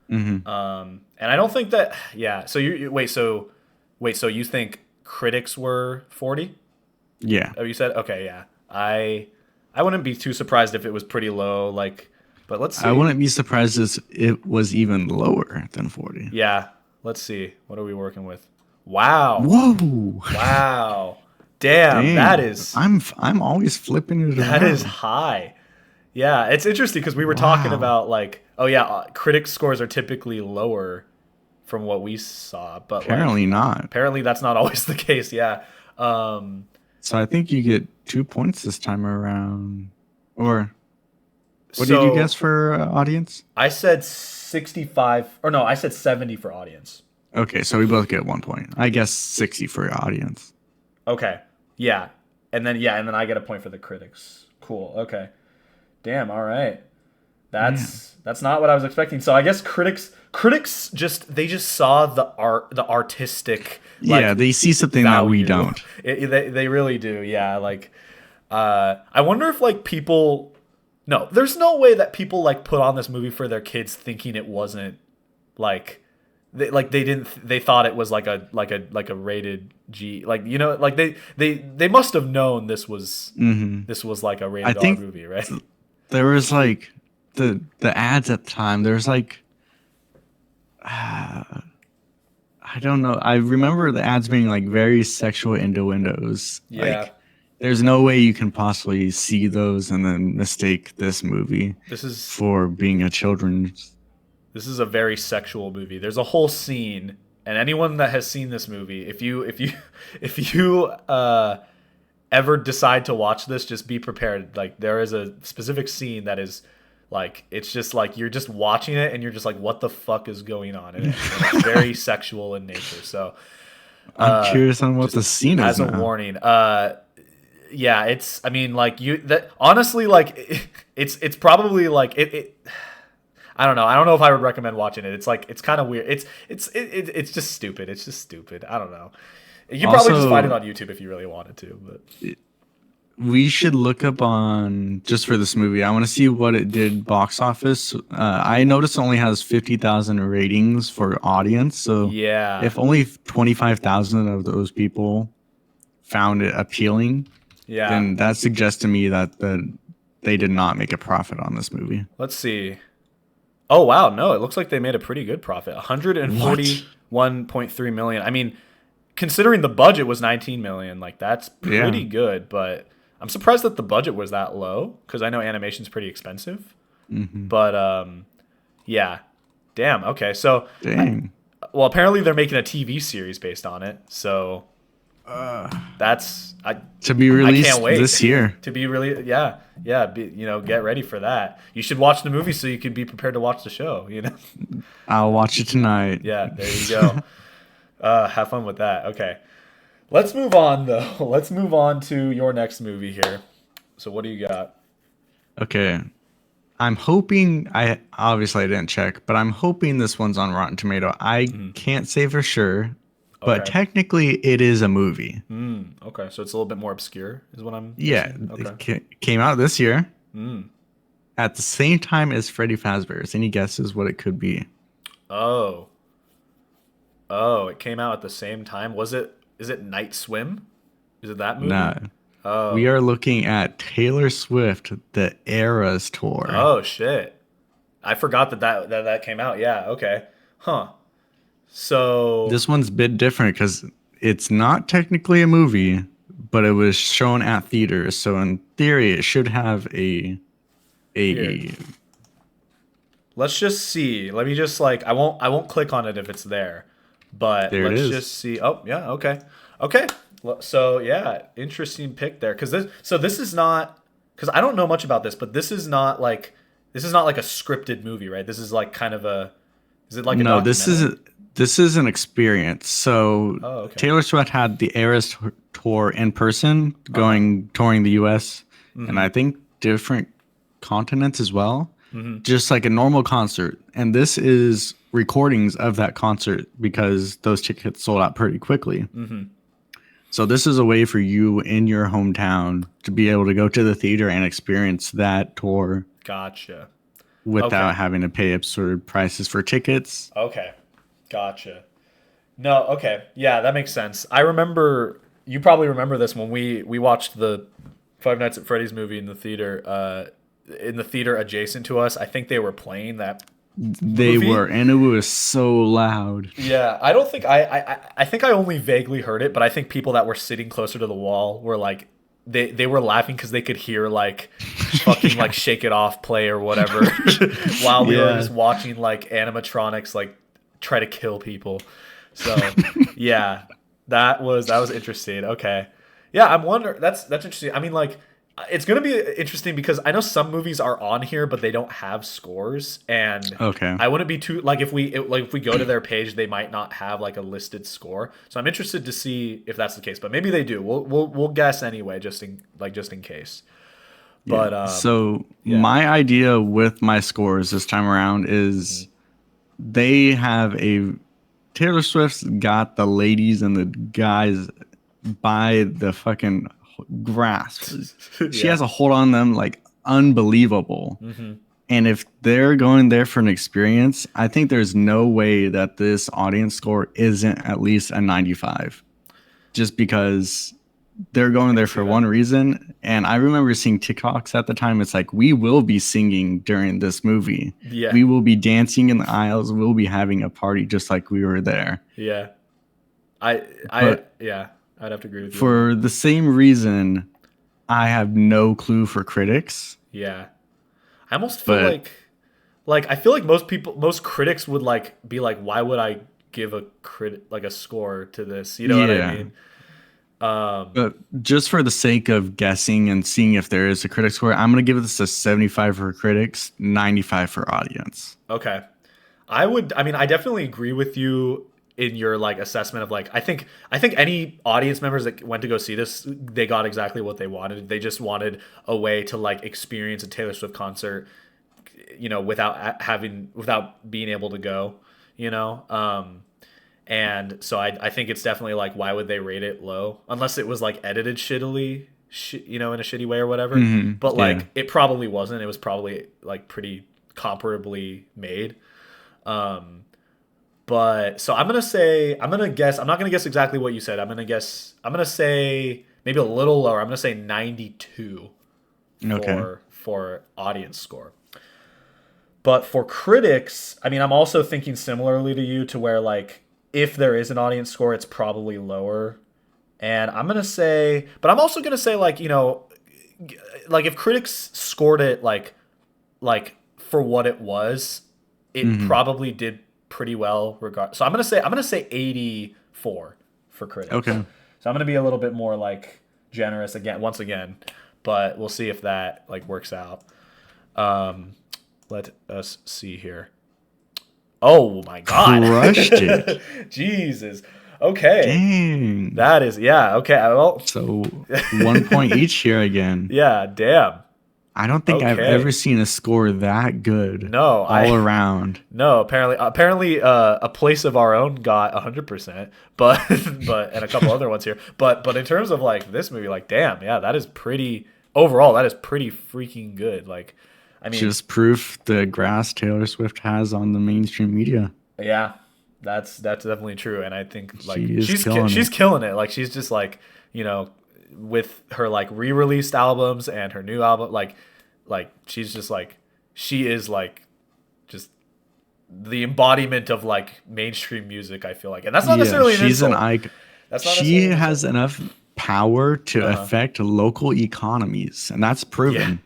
Hmm. And I don't think that, yeah. So so you think critics were 40? Yeah. Oh, you said okay, yeah. I wouldn't be too surprised if it was pretty low. Like, but let's see. I wouldn't be surprised if it was even lower than 40. Yeah, let's see. What are we working with? Wow. Whoa. Wow. Damn, Dang. I'm always flipping it that around. is high. Yeah, it's interesting because we were talking Wow. about like, oh yeah, critic scores are typically lower from what we saw, but like Apparently not. apparently that's not always the case. Yeah. Um, So I think you get 2 points this time around. Or what did you so guess for audience? I said 65, or no, I said 70 for audience. Okay, so we both get 1 point. I guess 60 for audience. Okay. Yeah. And then I get a point for the critics. Cool. Okay. Damn, all right. That's not what I was expecting. So I guess critics just saw the artistic like Yeah, they see something that we value. don't. They really do. Yeah, like I wonder if like people no, there's no way that people like put on this movie for their kids thinking it wasn't like they thought it was like a rated G, like, you know, like they must have known this was like a I rated R think movie, right? there was like the ads at the time. There's like I don't know. I remember the ads being like very sexual innuendos. Yeah. Like there's no way you can possibly see those and then mistake this movie This is for being a children's. This is a very sexual movie. There's a whole scene, and anyone that has seen this movie, if you ever decide to watch this, just be prepared. Like there is a specific scene that is like, it's just like you're just watching it and you're just like, what the fuck is going on in it? And it's very sexual in nature. So I'm curious on what the scene is as a now. warning, yeah, I mean, like you that honestly, like it's probably like it I don't know. I don't know if I would recommend watching it. It's like it's kind of weird. It's just stupid. It's just stupid. I don't know. You could probably just find it Also, on YouTube if you really wanted to. But we should look up on just for this movie. I want to see what it did box office. I noticed it only has 50,000 ratings for audience. So yeah, if only 25,000 of those people found it appealing, yeah. then that suggests to me that they did not make a profit on this movie. Let's see. Oh wow, no, it looks like they made a pretty good profit. What? 141.3 million. I mean, considering the budget was 19 million, like that's Yeah. pretty good, but I'm surprised that the budget was that low cuz I know animation's pretty expensive. Hmm. But yeah. Damn. Okay. So Dang. well, apparently they're making a TV series based on it. So that's To be I released can't wait this year. to be really get ready for that. You should watch the movie so you can be prepared to watch the show, you know. I'll watch it tonight. Yeah, there you go. Have fun with that. Okay. Let's move on though. Let's move on to your next movie here. So what do you got? Okay. I'm hoping I didn't check, but I'm hoping this one's on Rotten Tomato. I can't say for sure, but Okay. technically it is a movie. Okay, so it's a little bit more obscure is what I'm Yeah, guessing. Okay. it came out this year at the same time as Freddy Fazbear's. Any guesses what it could be? Oh. Oh, it came out at the same time. Is it Night Swim? Is it that movie? Nah. Oh. We are looking at Taylor Swift, the Eras tour. Oh shit. I forgot that came out. Yeah, okay. Huh. So, This one's a bit different because it's not technically a movie, but it was shown at theaters. So in theory, it should have a weird. Let's just see. Let me just like I won't click on it if it's there. But there it let's is. just see. Oh, yeah, okay. Okay. So, yeah, interesting pick there cuz this is not cuz I don't know much about this, but this is not like a scripted movie, right? This is like kind of a is it like a No, documentary? this is an experience. So Oh, okay. Taylor Swift had the Eras tour in person, going touring the U.S. and I think different continents as well, just like a normal concert. And this is recordings of that concert because those tickets sold out pretty quickly. So this is a way for you in your hometown to be able to go to the theater and experience that tour Gotcha. without Okay. having to pay absurd prices for tickets. Okay. Gotcha. No, okay. Yeah, that makes sense. I remember you probably remember this when we watched the Five Nights at Freddy's movie in the theater adjacent to us. I think they were playing that They movie. were, and it was so loud. Yeah, I don't think I think I only vaguely heard it, but I think people that were sitting closer to the wall were like they were laughing because they could hear like fucking like Shake It Off play or whatever while we were Yeah. just watching like animatronics like try to kill people. So yeah, that was interesting. Okay, yeah, I'm wondering that's interesting. I mean, like it's gonna be interesting because I know some movies are on here, but they don't have scores, and Okay. I wouldn't be too like if we go to their page, they might not have like a listed score. So I'm interested to see if that's the case, but maybe they do. We'll guess anyway, just in case. But So yeah. my idea with my scores this time around is they have a Taylor Swift's got the ladies and the guys by the fucking grasp. She Yeah. has a hold on them like unbelievable. And if they're going there for an experience, I think there's no way that this audience score isn't at least a 95. Just because they're going there see for that. one reason. And I remember seeing TikToks at the time. It's like, we will be singing during this movie. Yeah. We will be dancing in the aisles. We'll be having a party just like we were there. Yeah. Yeah, I'd have to agree with you. For the same reason, I have no clue for critics. Yeah. I almost feel But- like I feel like most critics would like be like, why would I give a like a score to this? You know what I Yeah. mean? But just for the sake of guessing and seeing if there is a critic score, I'm going to give this a 75 for critics, 95 for audience. Okay. I mean, I definitely agree with you in your like assessment of like I think any audience members that went to go see this, they got exactly what they wanted. They just wanted a way to like experience a Taylor Swift concert without being able to go, you know. And so I think it's definitely like, why would they rate it low unless it was like edited shittily, in a shitty way or whatever. But Yeah. like it probably wasn't. It was probably like pretty comparably made. Um, but so I'm gonna guess. I'm not gonna guess exactly what you said. I'm gonna say maybe a little lower. I'm gonna say 92 Okay. for audience score. But for critics, I mean, I'm also thinking similarly to you, to where like if there is an audience score, it's probably lower. And I'm gonna say, but I'm also gonna say like, like if critics scored it like for what it was, it Hmm. probably did pretty well. So I'm gonna say 84 for critics. Okay. So I'm gonna be a little bit more like generous again, once again, but we'll see if that like works out. Um, let us see here. Oh my God, Crushed it. Jesus. Okay, Dang. that is, yeah. Okay, well, So 1 point each here again. yeah. Damn. I don't think I've ever Okay. seen a score that good No, all around. no. Apparently, a place of our own got 100%, but and a couple other ones here. But in terms of like this movie, like, damn, yeah, that is pretty. Overall, that is pretty freaking good. Like, I mean, Just proof the grass Taylor Swift has on the mainstream media. yeah, that's definitely true. And I think like She is killing she's it. killing it. Like, she's just like, you know, with her like re-released albums and her new album, like she's just like, she is like just the embodiment of like mainstream music, I feel like. And that's not Yeah, necessarily an she's an insult. icon. That's not She necessarily an has insult. enough power to Uh-huh. affect local economies, and that's Yeah. proven.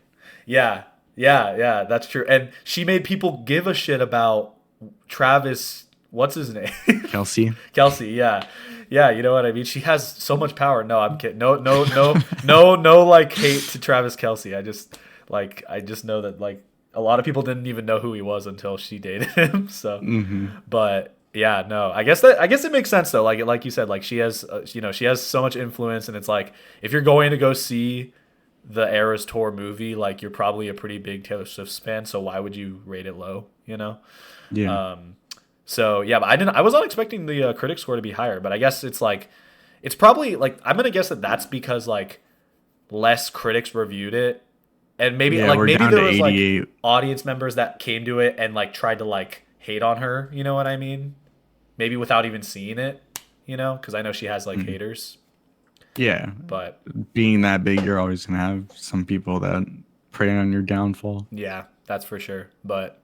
Yeah. Yeah, that's true. And she made people give a shit about Travis, what's his name? Kelsey. Kelsey, yeah. Yeah, you know what I mean? She has so much power. No, I'm kidding. No, like hate to Travis Kelsey. I just know that like a lot of people didn't even know who he was until she dated him. So, Hmm. but yeah, no. I guess it makes sense though. Like you said, like she has she has so much influence, and it's like if you're going to go see the Eras Tour movie, like you're probably a pretty big Taylor Swift fan, so why would you rate it low, you know? Yeah. So yeah, but I was not expecting the critic score to be higher, but I guess it's like it's probably like I'm gonna guess that that's because like less critics reviewed it, and Yeah, we're maybe down there to was like 88. audience members that came to it and like tried to like hate on her, you know what I mean? Maybe without even seeing it, because I know she has like Mhm. haters, Yeah. but Being that big, you're always going to have some people that prey on your downfall. yeah, that's for sure. But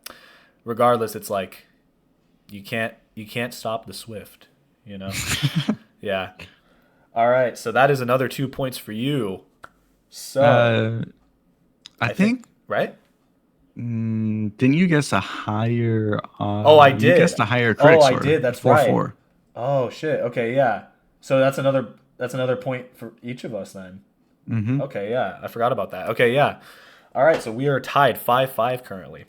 regardless, it's like you can't stop the Swift, you know? Yeah. All right, so that is another 2 points for you. So Uh, I I think think, right. didn't you guess a higher, Oh, I you did. guessed a higher Oh, critic I score, did. That's 4 right. 4. Oh shit. Okay, yeah. So that's another point for each of us then. Mm-hmm. Okay, yeah. I forgot about that. Okay, yeah. All right, so we are tied 5-5 currently.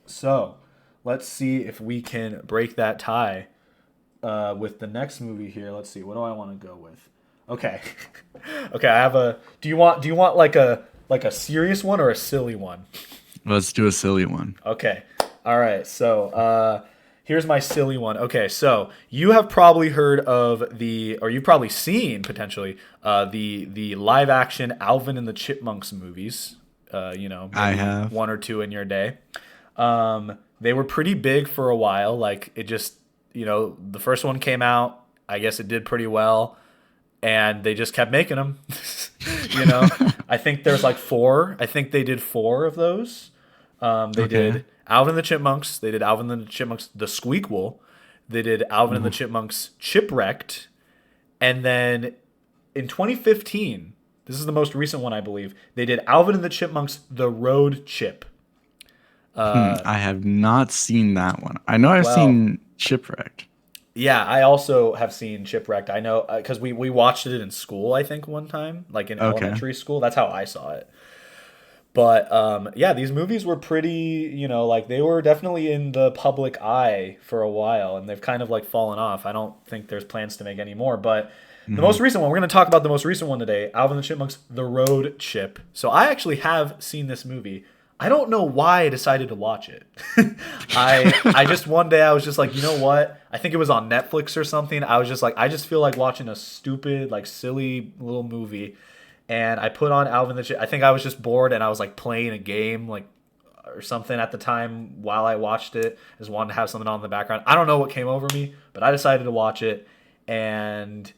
So, let's see if we can break that tie with the next movie here. Let's see. What do I want to go with? Okay. Okay, I have a do you want like a serious one or a silly one? Let's do a silly one. Okay. All right. So here's my silly one. Okay. So you have probably heard of or you've probably seen potentially the live action Alvin and the Chipmunks movies. I Maybe have. one or two in your day. They were pretty big for a while. Like it just, the first one came out. I guess it did pretty well, and they just kept making them. you know, I think there's like four. I think they did four of those. They Okay. did Alvin and the Chipmunks. They did Alvin and the Chipmunks, The Squeakquel. They did Alvin and the Ooh. Chipmunks, Chipwrecked. And then in 2015, this is the most recent one, I believe, they did Alvin and the Chipmunks, The Road Chip. I have not seen that one. I know I've Well, seen Shipwrecked. yeah, I also have seen Chipwrecked. I know because we watched it in school, I think, one time, like in Okay. elementary school. That's how I saw it. But yeah, these movies were pretty, like they were definitely in the public eye for a while, and they've kind of like fallen off. I don't think there's plans to make any more. But the Hmm. most recent one, we're going to talk about the most recent one today, Alvin and the Chipmunks, The Road Chip. So I actually have seen this movie. I don't know why I decided to watch it. I just one day I was just like, you know what? I think it was on Netflix or something. I was just like, I just feel like watching a stupid, like silly little movie, and I put on Alvin the Chip. I think I was just bored and I was like playing a game like or something at the time while I watched it. Just wanted to have something on in the background. I don't know what came over me, but I decided to watch it, and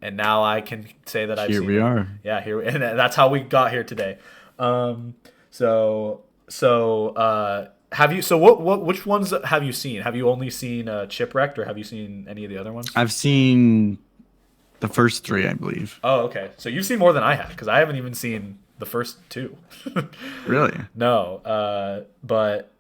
now I can say that I've Here seen we it. are. Yeah, here and that's how we got here today. Um, have you? So which ones have you seen? Have you only seen Chipwrecked, or have you seen any of the other ones? I've seen the first three, I believe. Oh, okay. So you've seen more than I have because I haven't even seen the first two. Really? No, but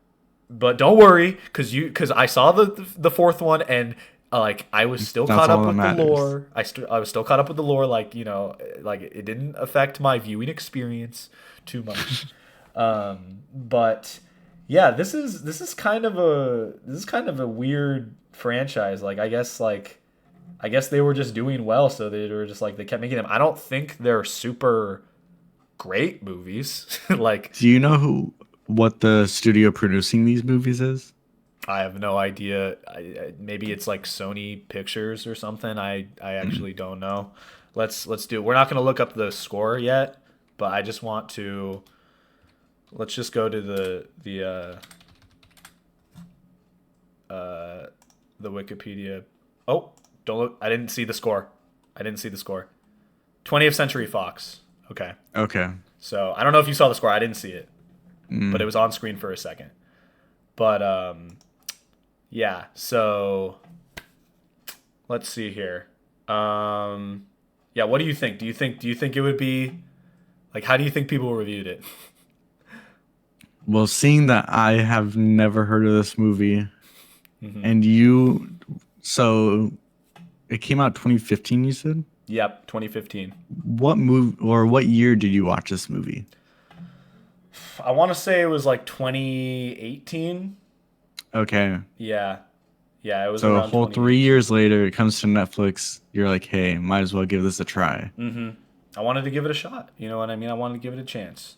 don't worry because I saw the fourth one, and like I was still That's caught up all that with the matters. lore. I was still caught up with the lore. Like like it didn't affect my viewing experience too much. But yeah, this is kind of a weird franchise. Like I guess they were just doing well, so they were just like they kept making them. I don't think they're super great movies. Like Do you know what the studio producing these movies is? I have no idea. Maybe it's like Sony Pictures or something. I actually don't know. Let's do. We're not gonna look up the score yet, but I just want to. Let's just go to the Wikipedia. Oh, don't look. I didn't see the score. I didn't see the score. 20th Century Fox. Okay. Okay. So I don't know if you saw the score. I didn't see it, but it was on screen for a second. But yeah. So let's see here. Yeah. What do you think? Do you think it would be like? How do you think people reviewed it? Well, seeing that I have never heard of this movie, and so it came out 2015, you said? Yep, 2015. What movie or what year did you watch this movie? I want to say it was like 2018. Okay. Yeah. Yeah, it was So a around whole 2018. 3 years later, it comes to Netflix. You're like, hey, might as well give this a try. I wanted to give it a shot. You know what I mean? I wanted to give it a chance.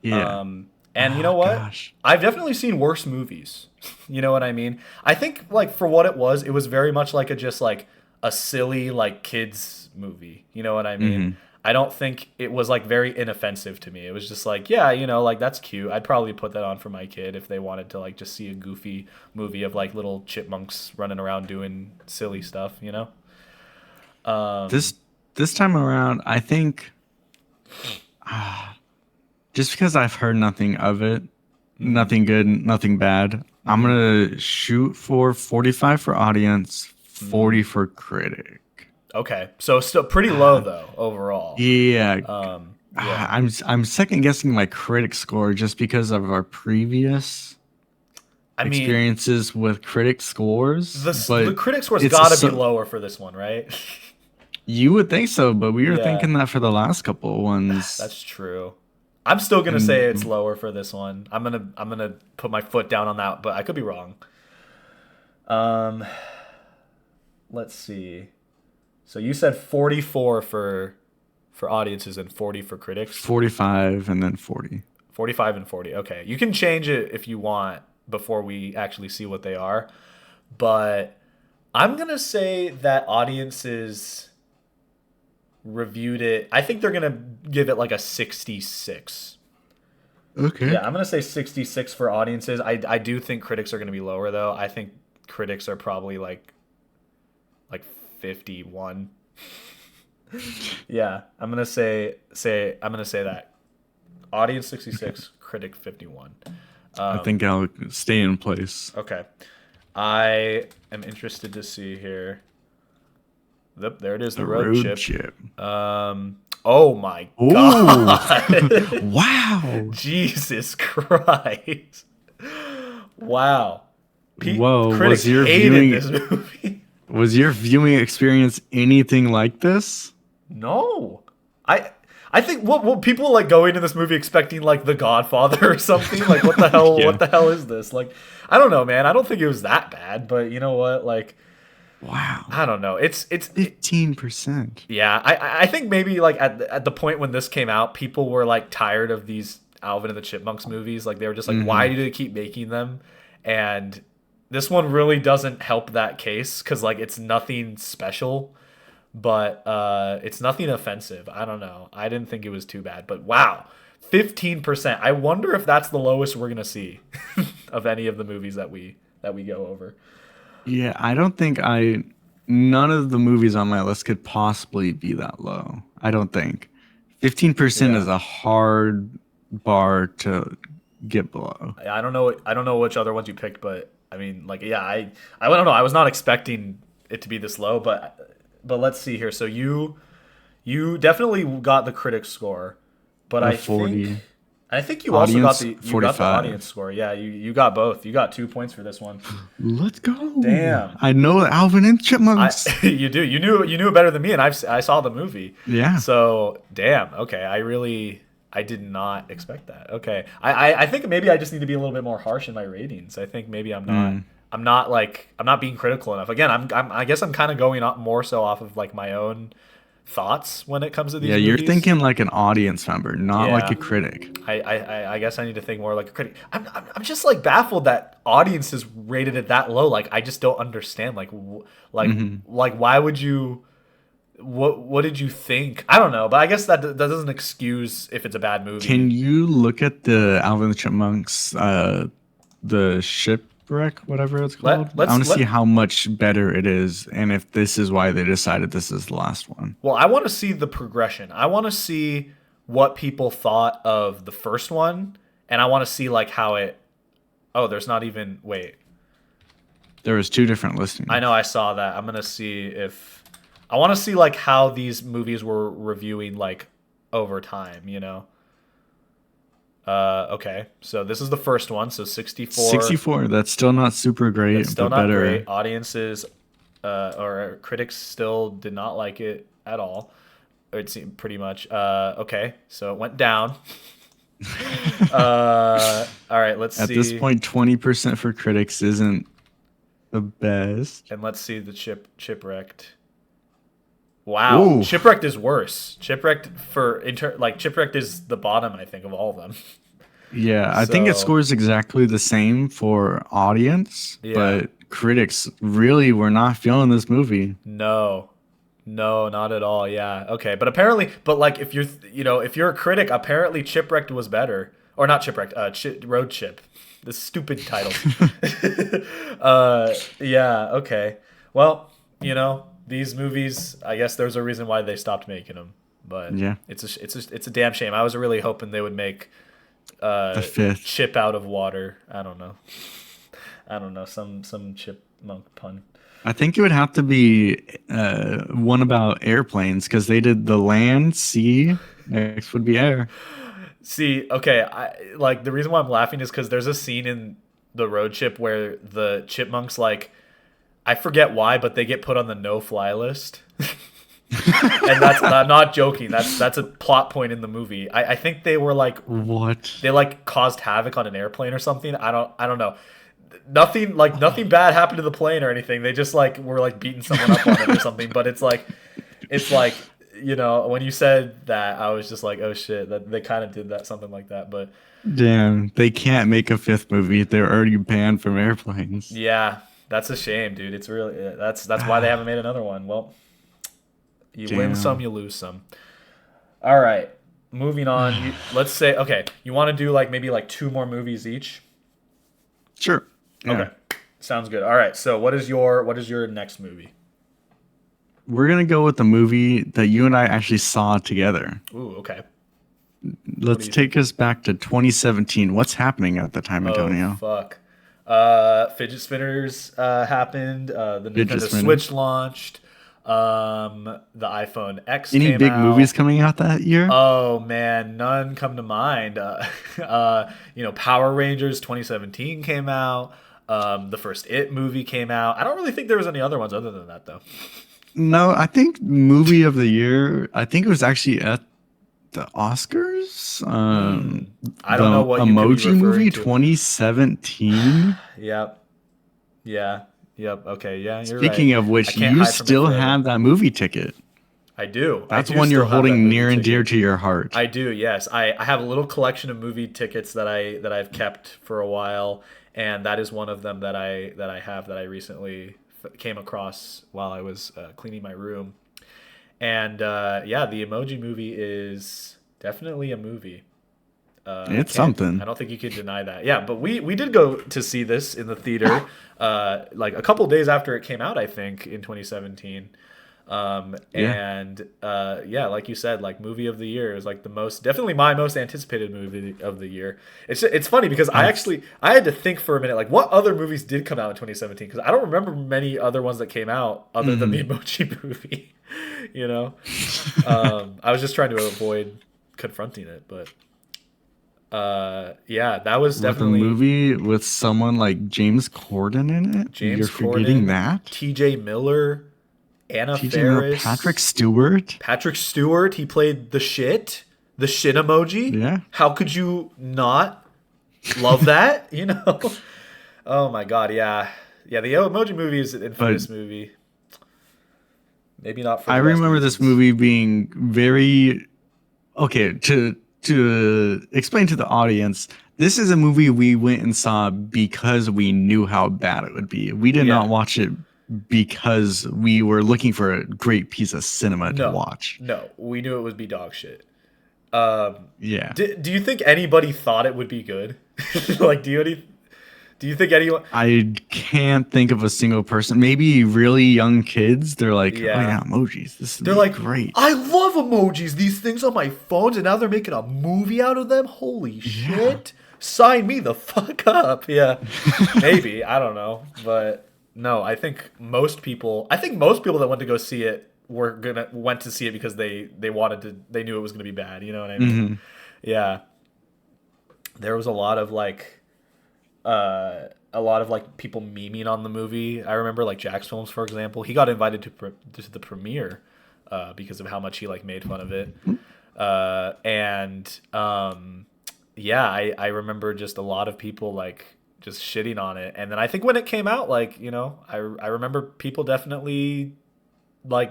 Yeah. And you know what? Gosh. I've definitely seen worse movies. You know what I mean? I think like for what it was very much like just like a silly like kids movie. You know what I mean? I don't think it was like very inoffensive to me. It was just like, yeah, like that's cute. I'd probably put that on for my kid if they wanted to like just see a goofy movie of like little chipmunks running around doing silly stuff, you know? This time around, I think just because I've heard nothing of it, nothing good, nothing bad, I'm gonna shoot for 45 for audience, 40 for critic. Okay. So still pretty low though overall. Yeah. Yeah. I'm second guessing my critic score just because of our previous I mean, experiences with critic scores. the critic score's it's got to so- be lower for this one, right? You would think so, but we were Yeah. thinking that for the last couple of ones. That's true. I'm still gonna say it's lower for this one. I'm gonna put my foot down on that, but I could be wrong. Let's see. So you said 44 for audiences and 40 for critics. 45 and then 40. 45 and 40. Okay. You can change it if you want before we actually see what they are. But I'm going to say that audiences reviewed it. I think they're going to give it like a 66. Okay. Yeah, I'm going to say 66 for audiences. I do think critics are going to be lower though. I think critics are probably like 51. Yeah, I'm going to say that. Audience 66, critic 51. I think I'll stay in place. Okay. I am interested to see here. There it is, the road chip. Oh my god. Wow. Jesus Christ. Wow. Whoa, Critics hated this movie. Was your viewing experience anything like this? No. I think what people like go into this movie expecting like The Godfather or something. Like what the hell Yeah. what the hell is this? Like I don't know, man. I don't think it was that bad, but you know what? Like Wow. I don't know. It's 15%. yeah, I think maybe like at the point when this came out, people were like tired of these Alvin and the Chipmunks movies. Like they were just like, why do they keep making them? And this one really doesn't help that case because like it's nothing special, but it's nothing offensive. I don't know. I didn't think it was too bad, but wow, 15%. I wonder if that's the lowest we're gonna see of any of the movies that we go over. Yeah, I don't think I. None of the movies on my list could possibly be that low. I don't think. 15% Yeah. is a hard bar to get below. I don't know. I don't know which other ones you picked, but I mean, like, yeah, I don't know. I was not expecting it to be this low, but let's see here. So you definitely got the critic score, but A 40. I think you also got Audience, the 45. audience score. Yeah, you got both. You got 2 points for this one. Let's go. Damn. I know Alvin and I Chipmunks. you do. You knew it better than me, and I saw the movie. Yeah. So damn. Okay. I did not expect that. Okay. I think maybe I just need to be a little bit more harsh in my ratings. I think maybe I'm not being critical enough. Again, I guess I'm kind of going up more so off of like my own thoughts when it comes to these Yeah, movies. you're thinking like an audience member, not like Yeah. a critic. I guess I need to think more like a critic. I'm just like baffled that audiences rated it that low. Like I just don't understand. Like why would you? What did you think? I don't know, but I guess that doesn't excuse if it's a bad movie. Can you look at the Alvin and the Chipmunks, the shipwreck, whatever it's called? I want to see how much better it is, and if this is why they decided this is the last one. Well, I want to see the progression. I want to see what people thought of the first one, and I want to see like how it. Oh, there's not even wait. There was 2 different listings. I know I saw that. I'm gonna see if I want to see like how these movies were reviewing like over time. You know. Okay, so this is the first one. So 64. 64. That's still not super great, It's still but not better. great. Audiences or critics still did not like it at all. It seemed pretty much. Okay, so it went down. All right, let's see. At this point, 20% for critics isn't the best. And let's see the Chipwrecked. Wow, Ooh. Chipwrecked is worse. Chipwrecked Chipwrecked is the bottom, I think, of all of them. Yeah, I think it So- scores exactly the same for audience, Yeah. but critics really were not feeling this movie. No, not at all. Yeah, okay, but like if you're a critic, apparently Chipwrecked was better, or not Chipwrecked, Road Chip. The stupid title. Yeah, okay. Well, these movies, I guess there's a reason why they stopped making them, but Yeah. it's a damn shame. I was really hoping they would make The 5th. Chip out of water. I don't know, some chipmunk pun. I think it would have to be one about airplanes because they did the land, sea, next would be air. See, okay, like the reason why I'm laughing is because there's a scene in the road trip where the chipmunks like, I forget why, but they get put on the no-fly list. And I'm not joking. That's a plot point in the movie. I think they were like What? they like caused havoc on an airplane or something. I don't know. Nothing bad happened to the plane or anything. They just like were like beating someone up on it or something. But it's like when you said that, I was just like, oh shit, that they kind of did that, something like that. But Damn, they can't make a 5th movie. They're already banned from airplanes. yeah, that's a shame, dude. It's really that's why they haven't made another one. Well, you win Damn. some, you lose some. All right, moving on. Let's say, okay, you want to do like maybe like 2 more movies each. Sure. Yeah. Okay, sounds good. All right, so what is your next movie? We're going to go with the movie that you and I actually saw together. Ooh, okay. Let's take us back to 2017. What's happening at the time, Antonio? Oh, fuck. Fidget spinners happened. The Fidget Nintendo spinners. Switch launched. The iPhone X Any came big out. movies coming out that year? Oh man, none come to mind. Power Rangers 2017 came out. The first It movie came out. I don't really think there was any other ones other than that though. No, I think movie of the year. I think it was actually at the Oscars. I don't know what you could be Emoji movie referring to. 2017. Yep. Yeah. Yep. Okay. Yeah. You're Speaking right. of which, I can't you hide from it still forever. have that movie ticket. I do. I That's do one still you're have that holding movie near and dear ticket. to your heart. I do, yes. I have a little collection of movie tickets that I've kept for a while, and that is one of them that I recently came across while I was cleaning my room. And yeah, the Emoji Movie is definitely a movie. It's I something. don't think you can deny that. Yeah, but we did go to see this in the theater, like a couple days after it came out, I think, in 2017. Yeah. And yeah, like you said, like movie of the year is like the most definitely my most anticipated movie of the year. It's funny because That's I had to think for a minute, like what other movies did come out in 2017, because I don't remember many other ones that came out other than the mhm. Emoji Movie. You know, I was just trying to avoid confronting it, but yeah, that was With a definitely movie with someone like James Corden in it. You're James forgetting Corden, that? T.J. Miller, Anna TJ Miller, Patrick Faris. Stewart. Patrick Stewart, he played the shit emoji. Yeah. How could you not love that? You know? Oh my god, yeah. Yeah, the Emoji Movie is an But infamous movie. Maybe not for I the best remember this reasons. movie being very okay. To explain to the audience, this is a movie we went and saw because we knew how bad it would be. We did not Yeah. watch it because we were looking for a great piece of cinema to No. watch. No. We knew it would be dog shit. Um Yeah. do you think anybody thought it would be good? Like do you think anyone I can't think of a single person. Maybe really young kids. They're like, oh Yeah. yeah, emojis. This would They're be like, great. I love emojis, these things on my phones, and now they're making a movie out of them? Holy Yeah. shit. Sign me the fuck up. Yeah. Maybe. I don't know. But no, I think most people that went to go see it went to see it because they knew it was gonna be bad. You know what I mean? Hmm. Yeah. There was a lot of like people memeing on the movie. I remember like Jack's Films, for example. He got invited to the premiere because of how much he like made fun of it. And yeah, I remember just a lot of people like just shitting on it. And then I think when it came out, like I remember people definitely like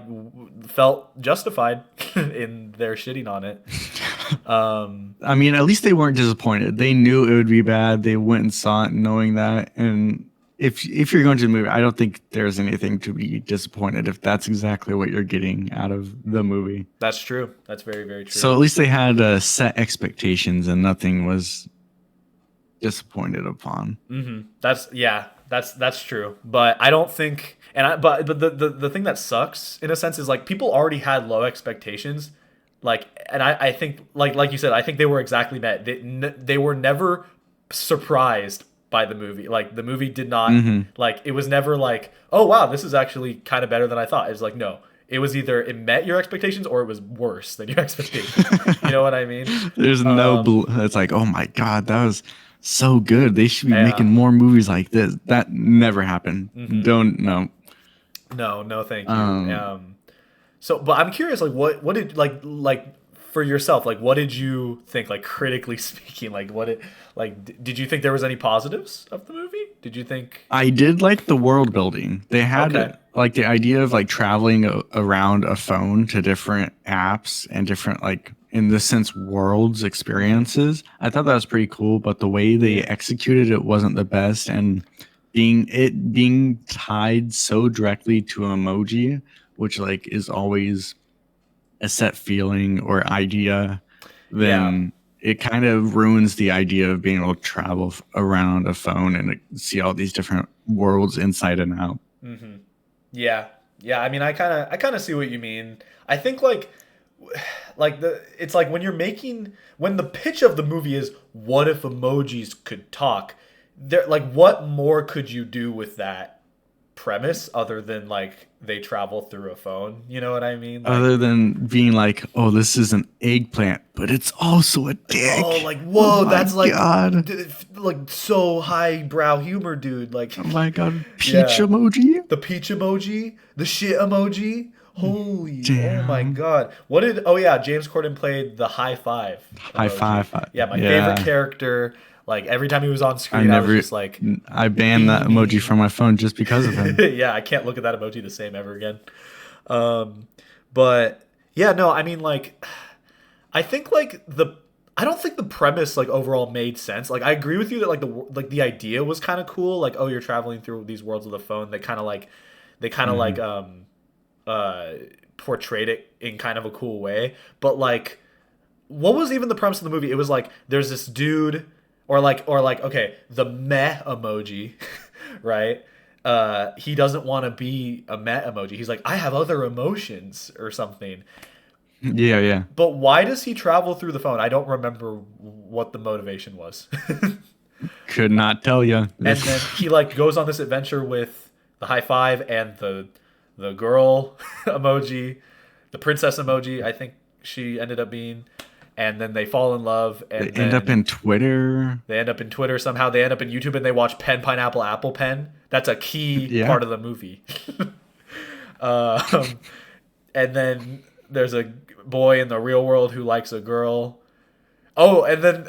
felt justified in their shitting on it. I mean, at least they weren't disappointed. They knew it would be bad. They went and saw it knowing that. And if you're going to the movie, I don't think there's anything to be disappointed if that's exactly what you're getting out of the movie. That's true. That's very, very true. So at least they had set expectations and nothing was disappointed upon. That's true. But I don't think, but the thing that sucks in a sense is like people already had low expectations, like, and I think like you said, I think they were exactly met. They were never surprised by the movie. Like the movie did not Hmm. like it was never like, oh wow, this is actually kind of better than I thought. It's like no. It was either it met your expectations or it was worse than your expectations. You know what I mean? There's no, Um, it's like, oh my God, that was so good. They should be yeah. making more movies like this. That never happened. Don't know. No, no, thank you. Um, So, but I'm curious, like, what did like for yourself, like, what did you think, like, critically speaking, like, did you think there was any positives of the movie? Did you think? I did like the world building. They Okay, had like the idea of like traveling around a phone to different apps and different like in this sense worlds experiences. I thought that was pretty cool, but the way they yeah, executed it wasn't the best. And being tied so directly to emoji, which like is always a set feeling or idea, yeah, then it kind of ruins the idea of being able to travel around a phone and see all these different worlds inside and out. yeah, yeah. I mean, I kind of see what you mean. I think like it's like when the pitch of the movie is what if emojis could talk, there like what more could you do with that premise other than like they travel through a phone? You know what I mean? Like, Other than being like, oh, this is an eggplant, but it's also a oh, dick. like Oh whoa, my that's like God. like so highbrow humor, dude. Like, Oh my God. Peach yeah, emoji? the peach emoji, the shit emoji. Holy, oh my Damn. god. What did, oh yeah, James Corden played the high five High emoji. five. Yeah, my favorite Yeah. character. Like every time he was on I screen, I was never, just like, I banned that emoji from beaming. my phone just because of him. Yeah, I can't look at that emoji the same ever again. Um, but Yeah, no, I mean like I think like the I don't think the premise like overall made sense. Like I agree with you that like the idea was kind of cool. Like oh, you're traveling through these worlds with a phone. They kind of like Hmm. uh portrayed it in kind of a cool way. But like what was even the premise of the movie? It was like there's this dude or like okay, the meh emoji, right? He doesn't want to be a meh emoji. He's like I have other emotions or something. Yeah, yeah. But why does he travel through the phone? I don't remember what the motivation was. Could not tell you. And then he like goes on this adventure with the high five and the girl emoji, the princess emoji. I think she ended up being, and then they fall in love, They and end up then in Twitter. they end up in Twitter somehow. They end up in YouTube, and they watch Pen Pineapple Apple Pen. That's a key Yeah. part of the movie. um, and then there's a boy in the real world who likes a girl. Oh, and then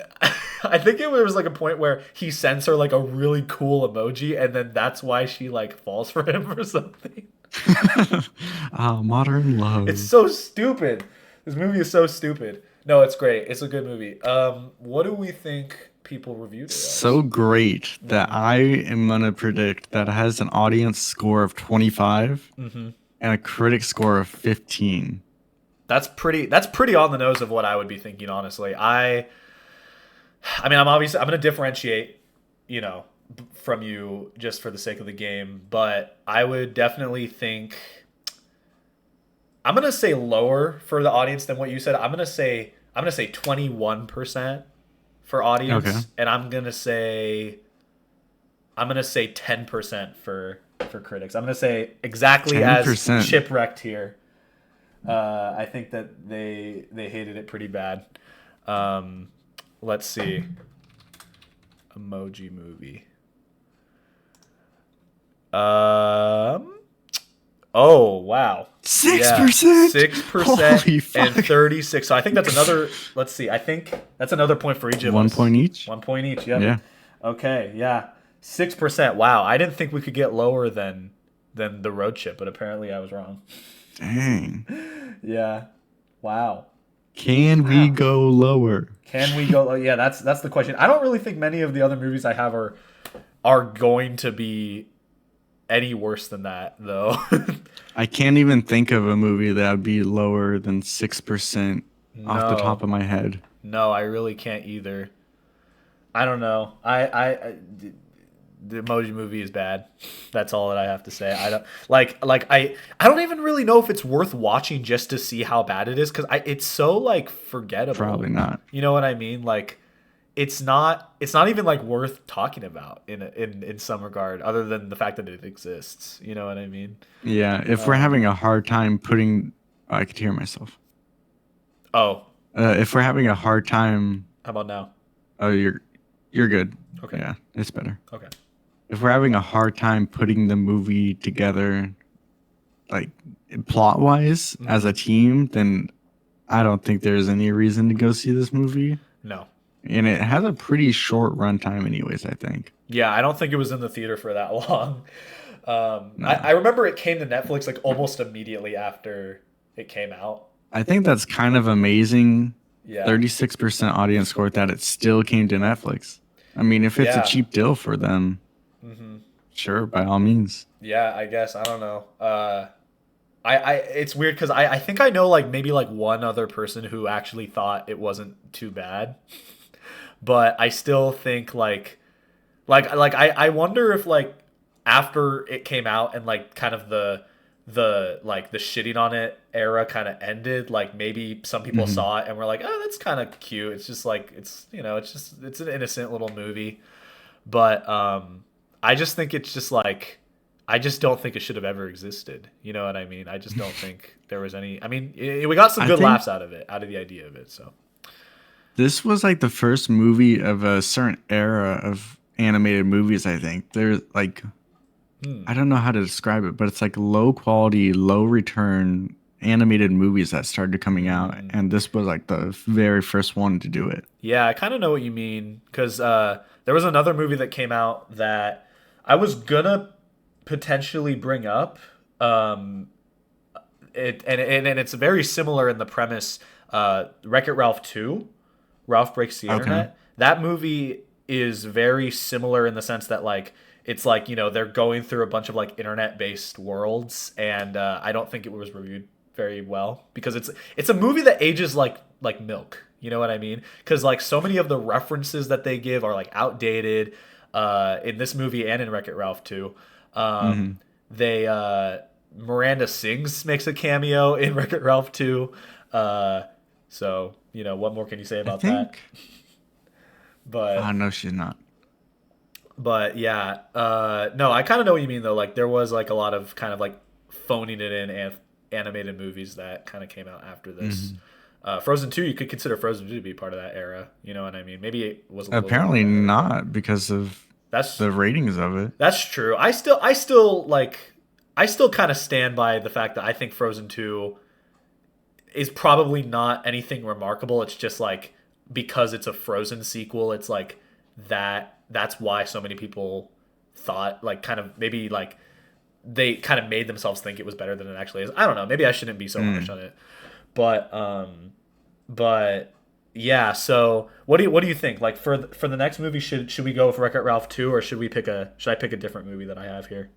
I think it was like a point where he sends her like a really cool emoji, and then that's why she like falls for him or something. Ah, modern It's love. so stupid. This movie is so stupid. No, it's great. It's a good movie. What do we think people reviewed it So as? great that I am gonna predict that it has an audience score of 25 Hmm. and a critic score of 15. That's pretty on the nose of what I would be thinking, honestly. I mean, I'm gonna differentiate, you know, from you just for the sake of the game, but I would definitely think I'm gonna say lower for the audience than what you said. I'm gonna say 21% for Okay. audience, and I'm gonna say 10% for critics. I'm gonna say exactly as 10%. Chipwrecked here. I think that they hated it pretty bad. Um, let's see, Emoji Movie. Um, Oh wow. Yeah, 6%? 6% Holy and fuck. 36. So I think that's another. Let's see. I think that's another point for each of 1 point us. each? 1 point each. Yep. Yeah. Okay. Yeah. 6%. Wow. I didn't think we could get lower than the road trip, but apparently I was wrong. Dang. Yeah. Wow. Can we Wow. go lower? Can we go? Oh, yeah. That's the question. I don't really think many of the other movies I have are going to be any worse than that, though. I can't even think of a movie that would be lower than 6% off the top No. of my head. No, I really can't either. I don't know. The Emoji Movie is bad. That's all that I have to say. I don't I don't even really know if it's worth watching just to see how bad it is because it's so like Probably forgettable. not. You know what I mean? Like it's not even like worth talking about in some regard other than the fact that it exists. You know what I mean? Yeah, if we're Um, having a hard time putting, oh, I could hear myself. oh, If we're having a hard time, how about now? oh, you're good. Okay. Yeah, it's better. Okay. If we're having a hard time putting the movie together, like plot wise as Hmm. a team, then I don't think there's any reason to go see this movie. No. And it has a pretty short runtime, anyways. I think. Yeah, I don't think it was in the theater for that long. No, I remember it came to Netflix like almost immediately after it came out. I think that's kind of amazing. Yeah. 36% audience score that it still came to Netflix. I mean, if it's a Yeah. cheap deal for them, Hmm. sure, by all means. Yeah, I guess. I don't know. It's weird because I think I know like maybe like one other person who actually thought it wasn't too bad, but I still think I wonder if like after it came out and like kind of the like the shitting on it era kind of ended, like maybe some people Hmm. saw it and were like, oh, that's kind of cute. It's just like it's an innocent little movie, but I just think it's just like I just don't think it should have ever existed. You know what I mean? I just don't think there was any. I mean, we got some I good think laughs out of it, out of the idea of it. So. this was like the first movie of a certain era of animated movies. I think they're like, Hmm. I don't know how to describe it, but it's like low quality, low return animated movies that started coming out, Hmm. and this was like the very first one to do it. Yeah, I kind of know what you mean because there was another movie that came out that I was gonna potentially bring up. Um, and it's very similar in the premise. Wreck-It Ralph 2, Ralph Breaks the Okay. Internet. That movie is very similar in the sense that like it's like they're going through a bunch of like internet based worlds, and I don't think it was reviewed very well because it's a movie that ages like milk. You know what I mean? Because like so many of the references that they give are like outdated in this movie and in Wreck-It Ralph 2. Hmm. They Miranda Sings makes a cameo in Wreck-It Ralph 2. Uh, so what more can you say I about that? think. But No, she's not. yeah, no, I kind of know what you mean though. Like there was like a lot of kind of like phoning it in animated movies that kind of came out after this. Hmm. Frozen 2, you could consider Frozen 2 to be part of that era. You know what I mean? Maybe it was a little bit Apparently later, but not because of that's the ratings of it. that's true. I still kind of stand by the fact that I think Frozen 2 is probably not anything remarkable. It's just like because it's a Frozen sequel, it's like that's why so many people thought like kind of maybe like they kind of made themselves think it was better than it actually is. I don't know. Maybe I shouldn't be so harsh Mm. on it. But yeah, so what do you think? Like for the next movie should we go with Wreck-It Ralph 2 or should I pick a different movie that I have here?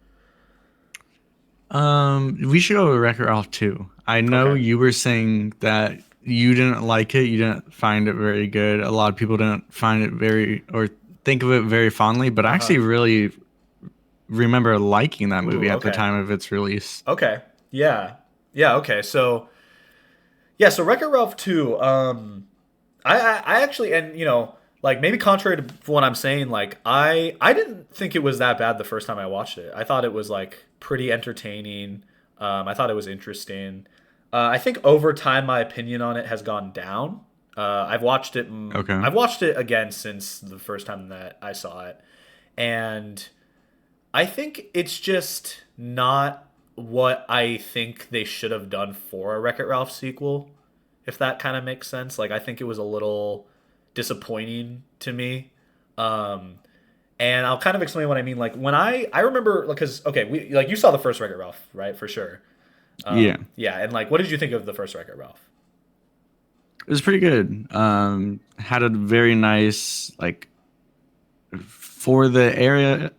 We should go with Wreck-It Ralph 2. I know Okay. you were saying that you didn't like it, you didn't find it very good. A lot of people didn't find it very or think of it very fondly, but I Uh-huh. actually really remember liking that movie Ooh, at the okay. time of its release. Okay. Yeah. Yeah, okay. So yeah, so Wreck-It Ralph 2, I actually, and like maybe contrary to what I'm saying, like I didn't think it was that bad the first time I watched it. I thought it was like pretty entertaining. I thought it was interesting. I think over time my opinion on it has gone down. Okay. I've watched it again since the first time that I saw it, and I think it's just not what I think they should have done for a Wreck-It Ralph sequel, if that kind of makes sense. Like I think it was a little disappointing to me. Um, and I'll kind of explain what I mean. Like when I remember like cuz okay, we like you saw the first Wreck-It Ralph, right? For sure. Yeah. Yeah, and like what did you think of the first Wreck-It Ralph? It was pretty good. Had a very nice like for the area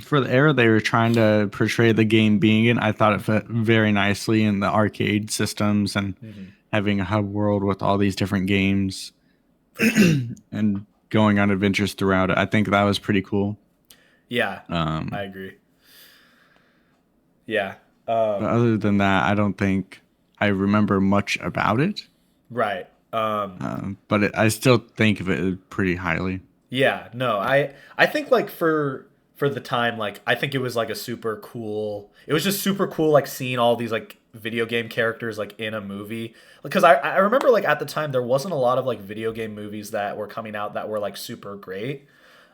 for the era they were trying to portray the game being in. I thought it fit very nicely in the arcade systems and Hmm. having a hub world with all these different games For sure. and going on adventures throughout it. I think that was pretty cool. Yeah, I Um, agree. Yeah. but other than that, I don't think I remember much about it. Right. I still think of it pretty highly. Yeah, no, I think like for the time, like I think it was like a super cool. It was just super cool, like seeing all these like video game characters like in a movie. Because I remember like at the time there wasn't a lot of like video game movies that were coming out that were like super great.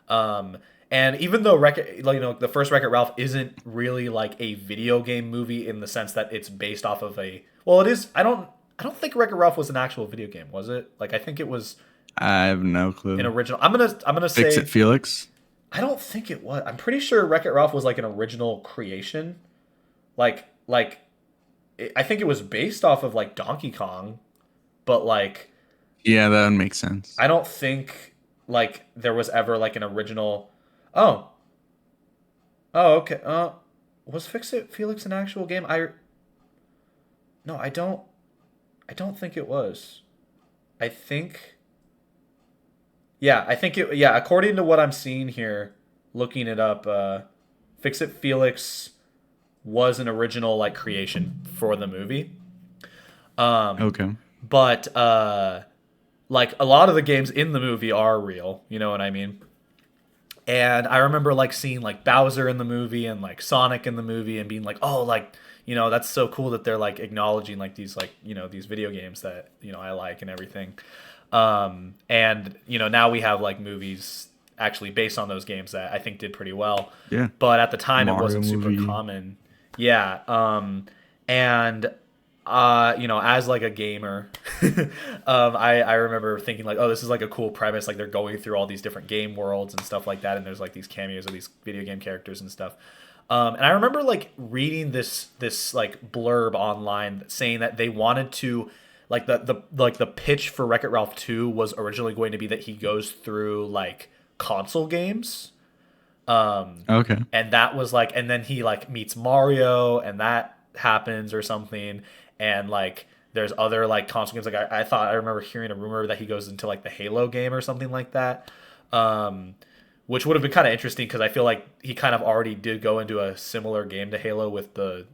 Um, and even though like, the first Wreck-It Ralph isn't really like a video game movie in the sense that it's based off of a well, it is. I don't think Wreck-It Ralph was an actual video game, was it? Like I think it was I have no an clue. original. I'm gonna Fix It say Felix. I don't think it was. I'm pretty sure Wreck It Ralph was like an original creation. I think it was based off of like Donkey Kong, but like Yeah, that would make sense. I don't think like there was ever like an original. Oh, oh, okay. Was Fix It Felix an actual game? No, I don't. I don't think it was. I think yeah, I think it yeah. According to what I'm seeing here, looking it up, Fix It Felix was an original like creation for the movie. Okay. But like a lot of the games in the movie are real, you know what I mean? And I remember like seeing like Bowser in the movie and like Sonic in the movie and being like, "Oh, like, that's so cool that they're like acknowledging like these like, these video games that, I like and everything." And now we have like movies actually based on those games that I think did pretty well. Yeah. But at the time it Mario wasn't super movie. common. Yeah. And as like a gamer, I remember thinking like, oh, this is like a cool premise. Like they're going through all these different game worlds and stuff like that, and there's like these cameos of these video game characters and stuff. And I remember like reading this like blurb online saying that they wanted to like the pitch for Wreck-It Ralph 2 was originally going to be that he goes through like console games. Okay. And that was like, and then he like meets Mario and that happens or something. And like there's other like console games. Like I thought I remember hearing a rumor that he goes into like the Halo game or something like that. Um, which would have been kind of interesting because I feel like he kind of already did go into a similar game to Halo with the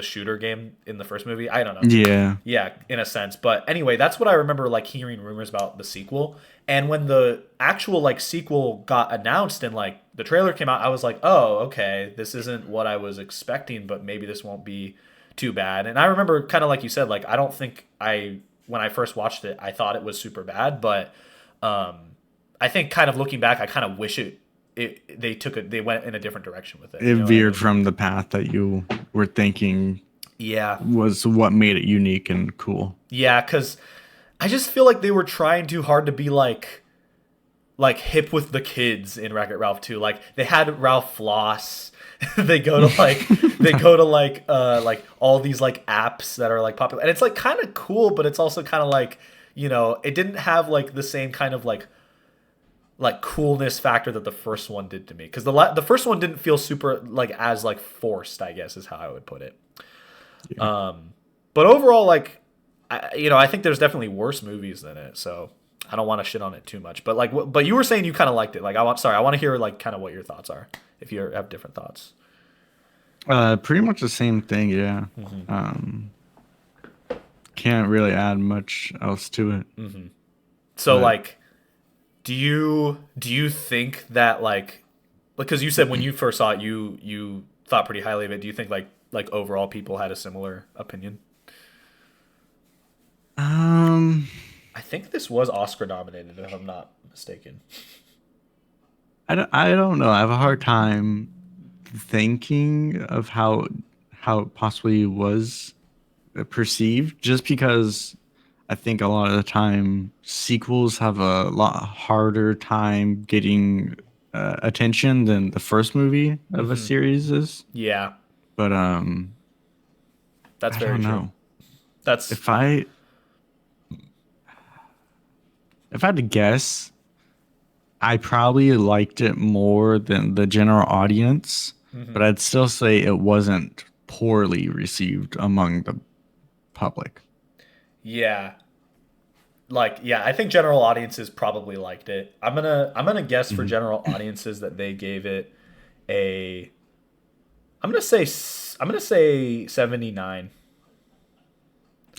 shooter game in the first movie. I don't know. Yeah. Yeah, in a sense. But anyway, that's what I remember like hearing rumors about the sequel. And when the actual like sequel got announced and like the trailer came out, I was like, "Oh, okay, this isn't what I was expecting, but maybe this won't be too bad." And I remember kind of like you said, like I don't think I when I first watched it, I thought it was super bad, but um I think kind of looking back, I kind of wish they went in a different direction with it. It You know what I veered mean? from the path that you were thinking Yeah. was what made it unique and cool. Yeah, cuz I just feel like they were trying too hard to be like hip with the kids in Wreck-It Ralph 2. Like they had Ralph Floss. They go to like all these like apps that are like popular. And it's like kind of cool, but it's also kind of like, it didn't have like the same kind of like coolness factor that the first one did to me cuz the first one didn't feel super like as like forced, I guess is how I would put it. Yeah. But overall like I think there's definitely worse movies than it. So I don't want to shit on it too much, but like, but you were saying you kind of liked it. Like, I want to hear like kind of what your thoughts are, if you have different thoughts. Pretty much the same thing. Yeah. Can't really add much else to it. So But like, do you think that like, because you said when you first saw it, you thought pretty highly of it. Do you think like overall people had a similar opinion? um, I think this was Oscar nominated, if I'm not mistaken. I don't know. I have a hard time thinking of how it possibly was perceived, just because I think a lot of the time sequels have a lot harder time getting attention than the first movie of a series is. Yeah, But that's I very don't true. know. That's If I had to guess, I probably liked it more than the general audience, but I'd still say it wasn't poorly received among the public. yeah. Like yeah, I think general audiences probably liked it. I'm gonna guess for Mhm. general audiences that they gave it a I'm gonna say 79.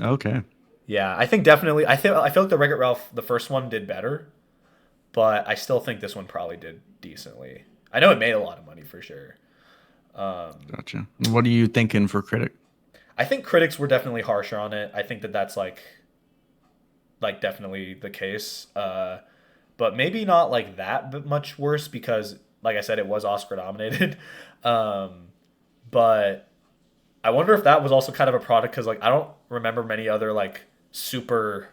Okay. Yeah, I think definitely I feel like the Wreck-It Ralph the first one did better, but I still think this one probably did decently. I know it made a lot of money for sure. Gotcha. What are you thinking for critic? I think critics were definitely harsher on it. I think that that's like definitely the case. But maybe not like that much worse because, like I said, it was Oscar nominated. um, but I wonder if that was also kind of a product because like I don't remember many other like super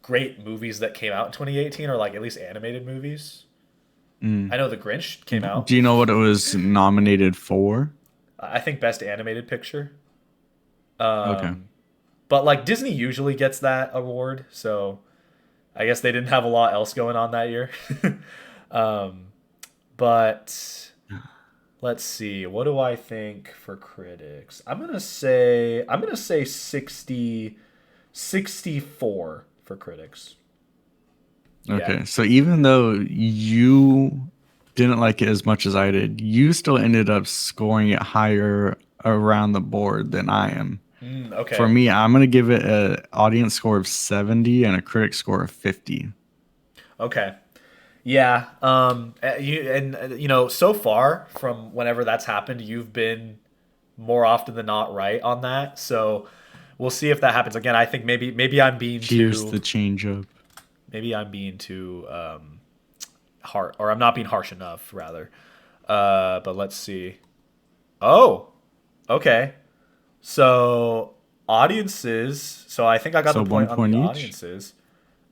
great movies that came out in 2018 or like at least animated movies. Mm. I know The Grinch came out. Do you know what it was nominated for? I think Best Animated Picture. Okay. But like Disney usually gets that award, so I guess they didn't have a lot else going on that year. um, but let's see. What do I think for critics? I'm gonna say 64 for critics. Yeah. Okay. So even though you didn't like it as much as I did, you still ended up scoring it higher around the board than I am. For Okay. me, I'm gonna give it a audience score of 70 and a critic score of 50. Okay. Yeah. So far from whenever that's happened, you've been more often than not right on that. So we'll see if that happens again. I think maybe I'm being Here's too the change up. maybe I'm being too hard, or I'm not being harsh enough rather. But let's see. Oh, okay. So audiences. So I think I got So the one point on the point each. audiences.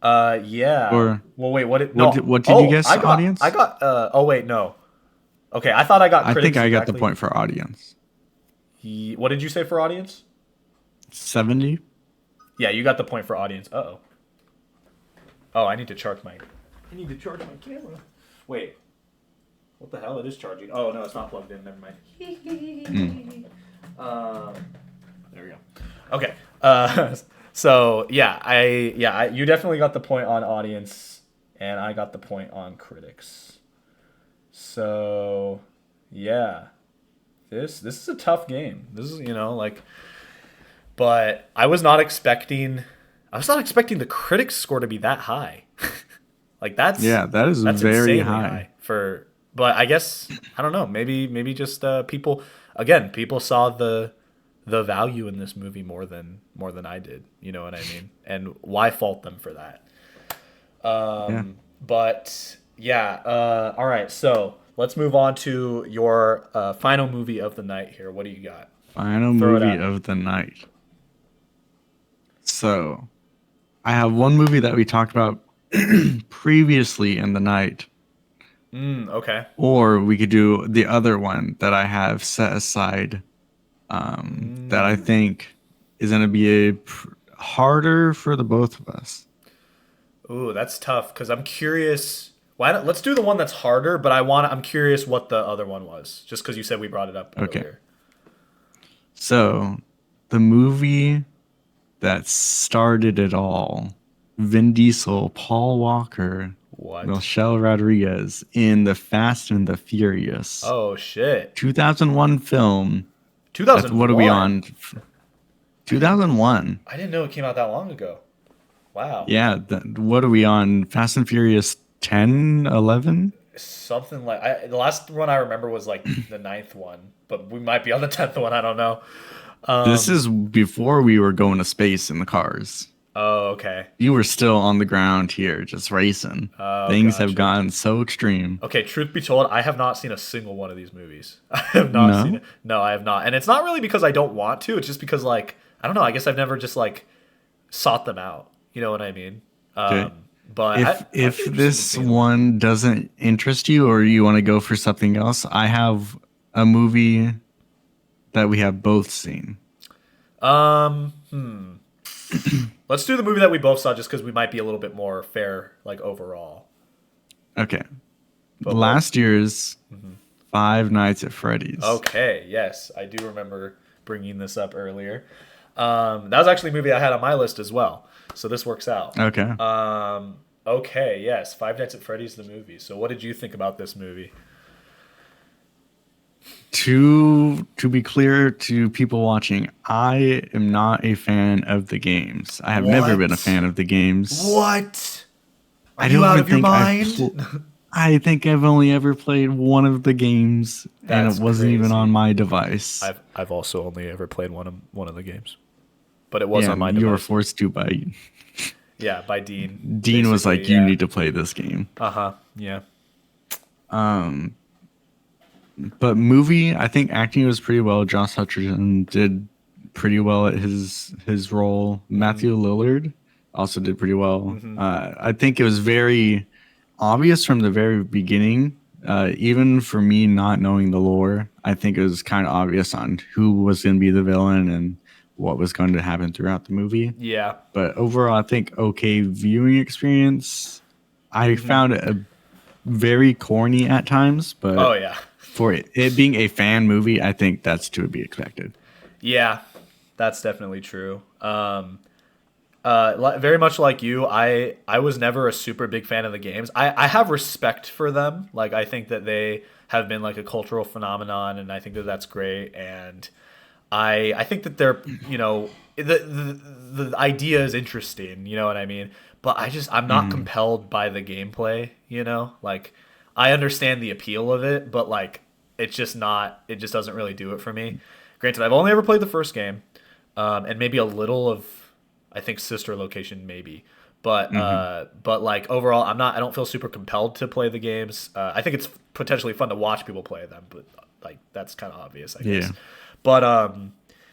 Yeah. Or Well, wait. What? what No. what did you Oh, guess I got. I audience? got. Oh, wait. No. Okay, I thought I got I think critics I got the exactly. point for audience. What did you say for audience? 70? Yeah, you got the point for audience. Uh-oh. Oh, I need to charge my. I need to charge my camera. Wait. What the hell? It is charging. Oh no, it's not plugged in. Never mind. Um, there we go. Okay. So yeah, you definitely got the point on audience, and I got the point on critics. So yeah, this is a tough game. This is like, but I was not expecting the critics score to be that high. Like Yeah, that is that's very insanely high. high for. But I guess I don't know. Maybe just people. Again, people saw the value in this movie more than I did. You know what I mean? And why fault them for that? Yeah. But yeah. All right. So let's move on to your final movie of the night here. What do you got? Final Throw it movie at me. of the night. So, I have one movie that we talked about previously in the night, Okay. or we could do the other one that I have set aside that I think is going to be harder for the both of us. Ooh, that's tough because I'm curious. Why not? Let's do the one that's harder, but I'm curious what the other one was, just because you said we brought it up Okay. earlier. So, the movie that started it all, Vin Diesel, Paul Walker, What? Michelle Rodriguez in The Fast and the Furious Oh shit. 2001 film. What are we 2001. on? 2001. I didn't know it came out that long ago. Wow. Yeah. What are we on? Fast and Furious 10, 11? Something like the last one I remember was like the ninth one, but we might be on the 10th one. I don't know. This is before we were going to space in the cars. Oh, okay. You were still on the ground here, just racing. Oh, Things have gotcha. gotten so extreme. Okay, truth be told, I have not seen a single one of these movies. I have not seen No? it. No, I have not. And it's not really because I don't want to. It's just because, like, I don't know. I guess I've never just, like, sought them out. You know what I mean? Okay. But If I'd be interested in this seeing them. one doesn't interest you or you want to go for something else, I have a movie that we have both seen. Let's do the movie that we both saw just because we might be a little bit more fair, like, overall. Okay. But Last year's Five Nights at Freddy's. okay, yes, I do remember bringing this up earlier. That was actually a movie I had on my list as well. So this works out. Okay. Okay, yes, Five Nights at Freddy's the movie. So what did you think about this movie? To be clear to people watching, I am not a fan of the games. I have never been a What? fan of the games. What? Are I you don't out even of your think mind? I think I've only ever played one of the games, and That's it wasn't even crazy. on my device. I've also only ever played one of the games, but it was Yeah, on my you were device. forced to by Yeah, by Dean. Dean was like, basically, "You yeah. need to play this game." Yeah. But movie, I think acting was pretty well. Josh Hutcherson did pretty well at his role. Matthew Lillard also did pretty well. I think it was very obvious from the very beginning. Even for me, not knowing the lore, I think it was kind of obvious on who was going to be the villain and what was going to happen throughout the movie. Yeah. But overall, I think okay viewing experience. I found it very corny at times, Oh but yeah. for it being a fan movie, I think that's to be expected. Yeah, that's definitely true. Very much like you, I was never a super big fan of the games. I have respect for them. Like I think that they have been like a cultural phenomenon, and I think that that's great. And I think that they're the idea is interesting. You know what I mean? But I'm not compelled by the gameplay. Like I understand the appeal of it, but like it's just not. It just doesn't really do it for me. Granted, I've only ever played the first game, and maybe a little of I think Sister Location maybe. But like overall, I don't feel super compelled to play the games. I think it's potentially fun to watch people play them, but like that's kind of obvious, I guess. Yeah. But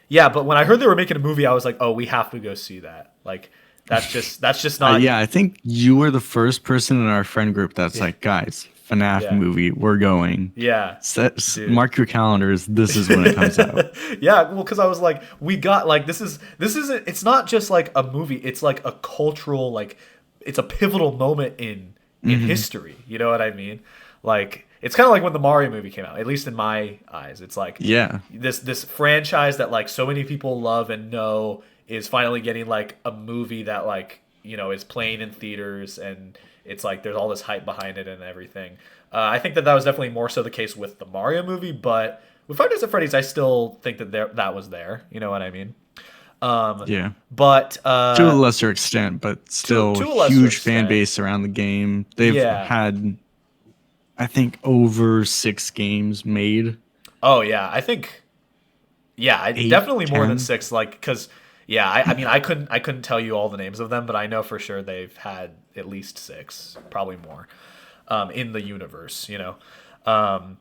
yeah. But when I heard they were making a movie, I was like, oh, we have to go see that. Like that's just not. Yeah, I think you were the first person in our friend group that's like, guys, FNAF Yeah. movie. We're going. Yeah. Dude. Mark your calendars. This is when it comes out. Yeah, well, because I was like, we got like this isn't it's not just like a movie, it's like a cultural like it's a pivotal moment in Hmm. history. You know what I mean? Like it's kind of like when the Mario movie came out, at least in my eyes. It's like Yeah. this franchise that like so many people love and know is finally getting like a movie that like is playing in theaters, and it's like there's all this hype behind it and everything. I think that that was definitely more so the case with the Mario movie, but with Five Nights at Freddy's, I still think that that was there. You know what I mean? Um, Yeah. but To a lesser extent, but still to a lesser huge fan extent, base around the game. They've yeah. had, I think, over 6 games made. Oh yeah, I think Eight, definitely more than 10. six. Like, because yeah, I mean, I couldn't tell you all the names of them, but I know for sure they've had at least six, probably more, in the universe. Um,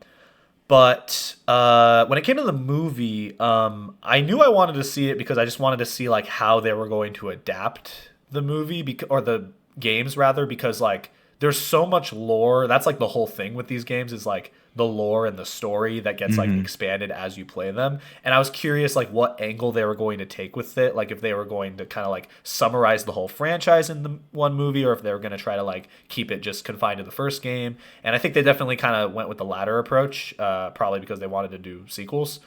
but when it came to the movie, I knew I wanted to see it because I just wanted to see like how they were going to adapt the movie, or the games rather, because like there's so much lore. That's like the whole thing with these games is like the lore and the story that gets like Hmm. expanded as you play them. And I was curious like what angle they were going to take with it, like if they were going to kind of like summarize the whole franchise in the one movie, or if they were going to try to like keep it just confined to the first game. And I think they definitely kind of went with the latter approach, probably because they wanted to do sequels.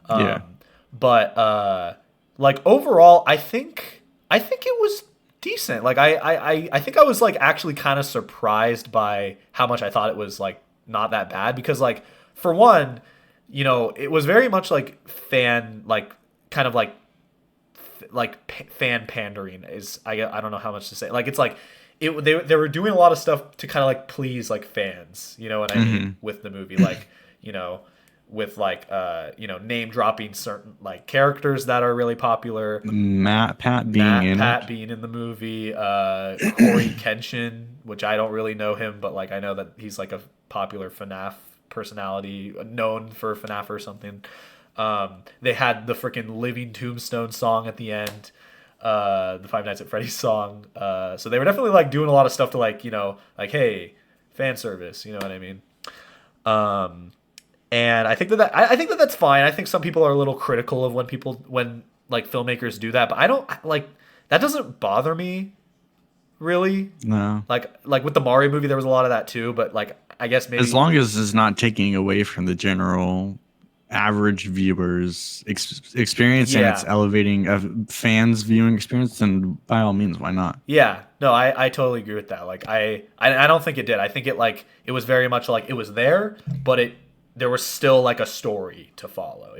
Yeah. But like overall, I think it was decent. Like I think I was like actually kind of surprised by how much I thought it was like not that bad, because like for one, it was very much like fan like kind of fan pandering is I don't know how much to say. Like it's like they were doing a lot of stuff to kind of like please like fans, you know what I mean, Hmm. with the movie, like you know with like name dropping certain like characters that are really popular. Matt Pat being Matt in Pat it. being in the movie, Corey Kenshin, which I don't really know him, but like I know that he's like a popular FNAF personality, known for FNAF or something. They had the freaking Living Tombstone song at the end, the Five Nights at Freddy's song. So they were definitely like doing a lot of stuff to like like hey, fan service, you know what I mean? And I think I think that that's fine. I think some people are a little critical of when like filmmakers do that, but I don't like that doesn't bother me really. No. Like with the Mario movie, there was a lot of that too, but like I guess As maybe long as it's not taking away from the general average viewers experience, and it's yeah. elevating a fans viewing experience, then by all means, why not? Yeah, no, I totally agree with that. Like I don't think it did. I think it was very much like it was there, but there was still like a story to follow. Hmm.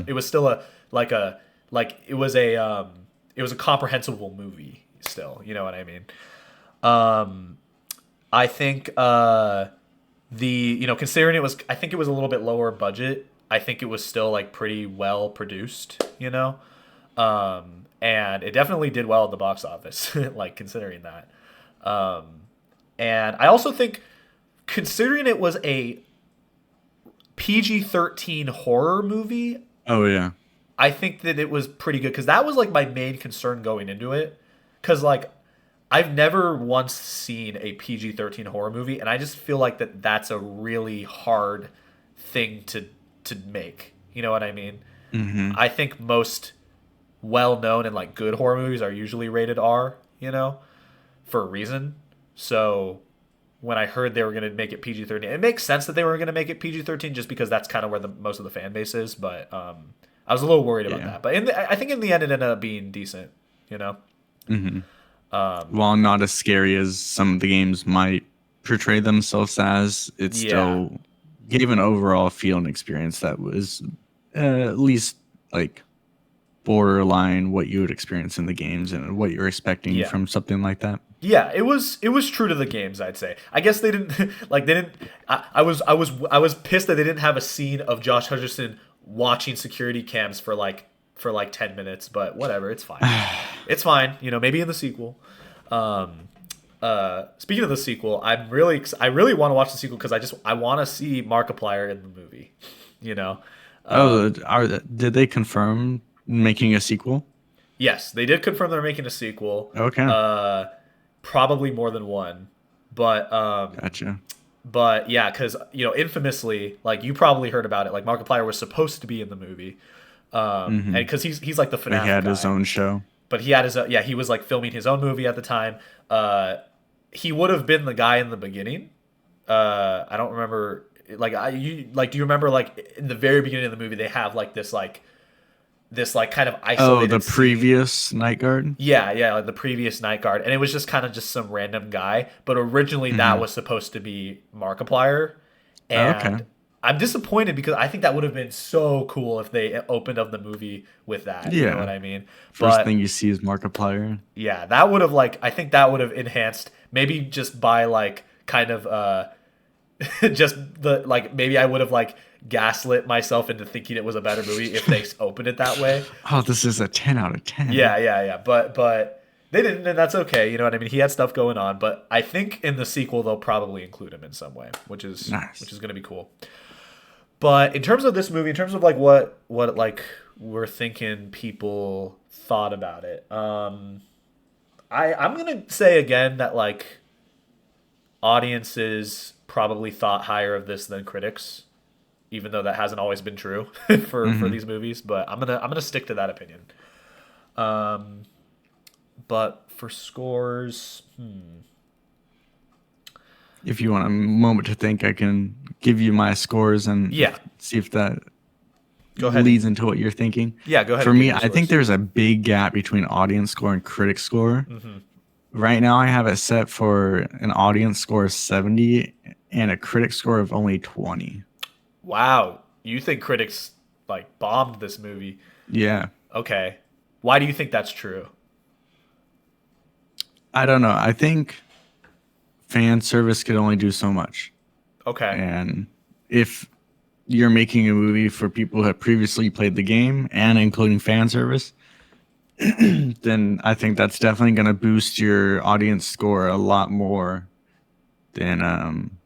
It was still a like a like it was a comprehensible movie still. You know what I mean? Um, I think the considering I think it was a little bit lower budget. I think it was still like pretty well produced. And it definitely did well at the box office, like considering that. And I also think, considering it was a PG-13 horror movie, Oh yeah. I think that it was pretty good because that was like my main concern going into it. Because like I've never once seen a PG-13 horror movie, and I just feel like that's a really hard thing to make. You know what I mean? Hmm. I think most well known and like good horror movies are usually rated R, for a reason. So when I heard they were going to make it PG-13, it makes sense that they were going to make it PG-13 just because that's kind of where the most of the fan base is. But I was a little worried about Yeah. that. But I think in the end it ended up being decent. You know? Hmm. While not as scary as some of the games might portray themselves as, it Yeah. still gave an overall feel and experience that was at least like borderline what you would experience in the games and what you're expecting Yeah. from something like that. Yeah, it was true to the games, I'd say. I guess they didn't like they didn't I was pissed that they didn't have a scene of Josh Hutcherson watching security cams for like 10 minutes, but whatever, it's fine. It's fine, maybe in the sequel. Speaking of the sequel, I really want to watch the sequel because I want to see Markiplier in the movie, you know. Oh, did they confirm making a sequel? Yes, they did confirm they're making a sequel. Okay, Uh probably more than one. But gotcha. But yeah, because infamously, like you probably heard about it. Like Markiplier was supposed to be in the movie, and Hmm. because he's like the But he FNAF had his guy, own show. but he had his yeah, he was like filming his own movie at the time. He would have been the guy in the beginning. I don't remember. Do you remember like in the very beginning of the movie they have like this kind of Oh, the isolated scene. previous Night Guard. Yeah, like the previous night guard, and it was just kind of just some random guy. But originally, that Hmm. was supposed to be Markiplier, Okay. and I'm disappointed because I think that would have been so cool if they opened up the movie with that. You know what Yeah. I mean? First thing But you see is Markiplier. yeah, that would have I think that would have enhanced maybe just by like kind of just the like maybe I would have like gaslit myself into thinking it was a better movie if they opened it that way. Oh, this is a 10 out of 10. Yeah. But they didn't, and that's okay. You know what I mean? He had stuff going on, but I think in the sequel they'll probably include him in some way, which Nice. is going to be cool. But in terms of this movie, in terms of like what like we're thinking people thought about it, I'm gonna say again that like audiences probably thought higher of this than critics, even though that hasn't always been true for Hmm. these movies. But I'm gonna stick to that opinion. But for scores, If you want a moment to think, I can give you my scores and yeah, see if that go ahead and leads into what you're thinking. yeah, go ahead For and give me, your I think scores. there's a big gap between audience score and critic score. Right now, I have it set for an audience score of 70 and a critic score of only 20. Wow, you think critics like bombed this movie? Yeah. Okay, why do you think that's true? I don't know. I think fan service could only do so much. Okay, And if you're making a movie for people who have previously played the game and including fan service, then I think that's definitely going to boost your audience score a lot more than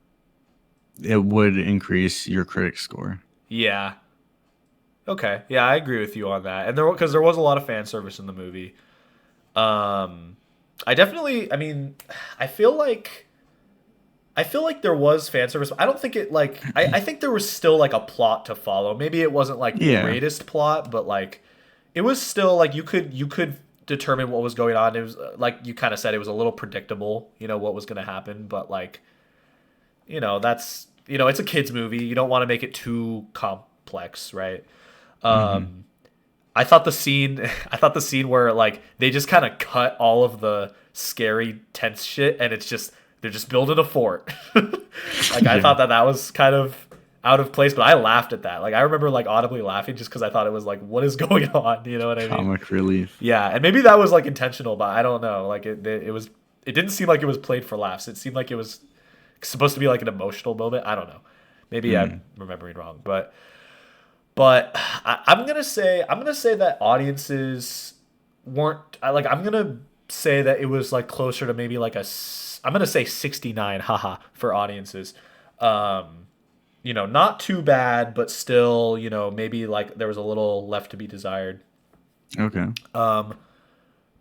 it would increase your critic score. yeah, okay, yeah, I agree with you on that. And there was a lot of fan service in the movie. Um, I definitely, I mean, I feel like I feel like there was fan service. But I don't think it like I think there was still like a plot to follow. Maybe it wasn't like the Yeah. greatest plot, but like it was still like you could determine what was going on. It was like you kind of said it was a little predictable, what was going to happen, but like, that's it's a kids movie. You don't want to make it too complex, right? Hmm. I thought the scene I thought the scene where like they just kind of cut all of the scary tense shit and they're just building a fort. Like I Yeah. thought that was kind of out of place, but I laughed at that. Like I remember like audibly laughing just cuz I thought it was like what is going on, you know what I mean? Comic relief. Yeah, and maybe that was like intentional, but I don't know. Like it didn't seem like it was played for laughs. It seemed like it was supposed to be like an emotional moment. I don't know. Maybe I'm Mm. remembering wrong, but I'm gonna say that audiences weren't like I'm gonna say that it was like closer to maybe like I'm gonna say 69 haha for audiences. Not too bad, but still, maybe like there was a little left to be desired. Okay.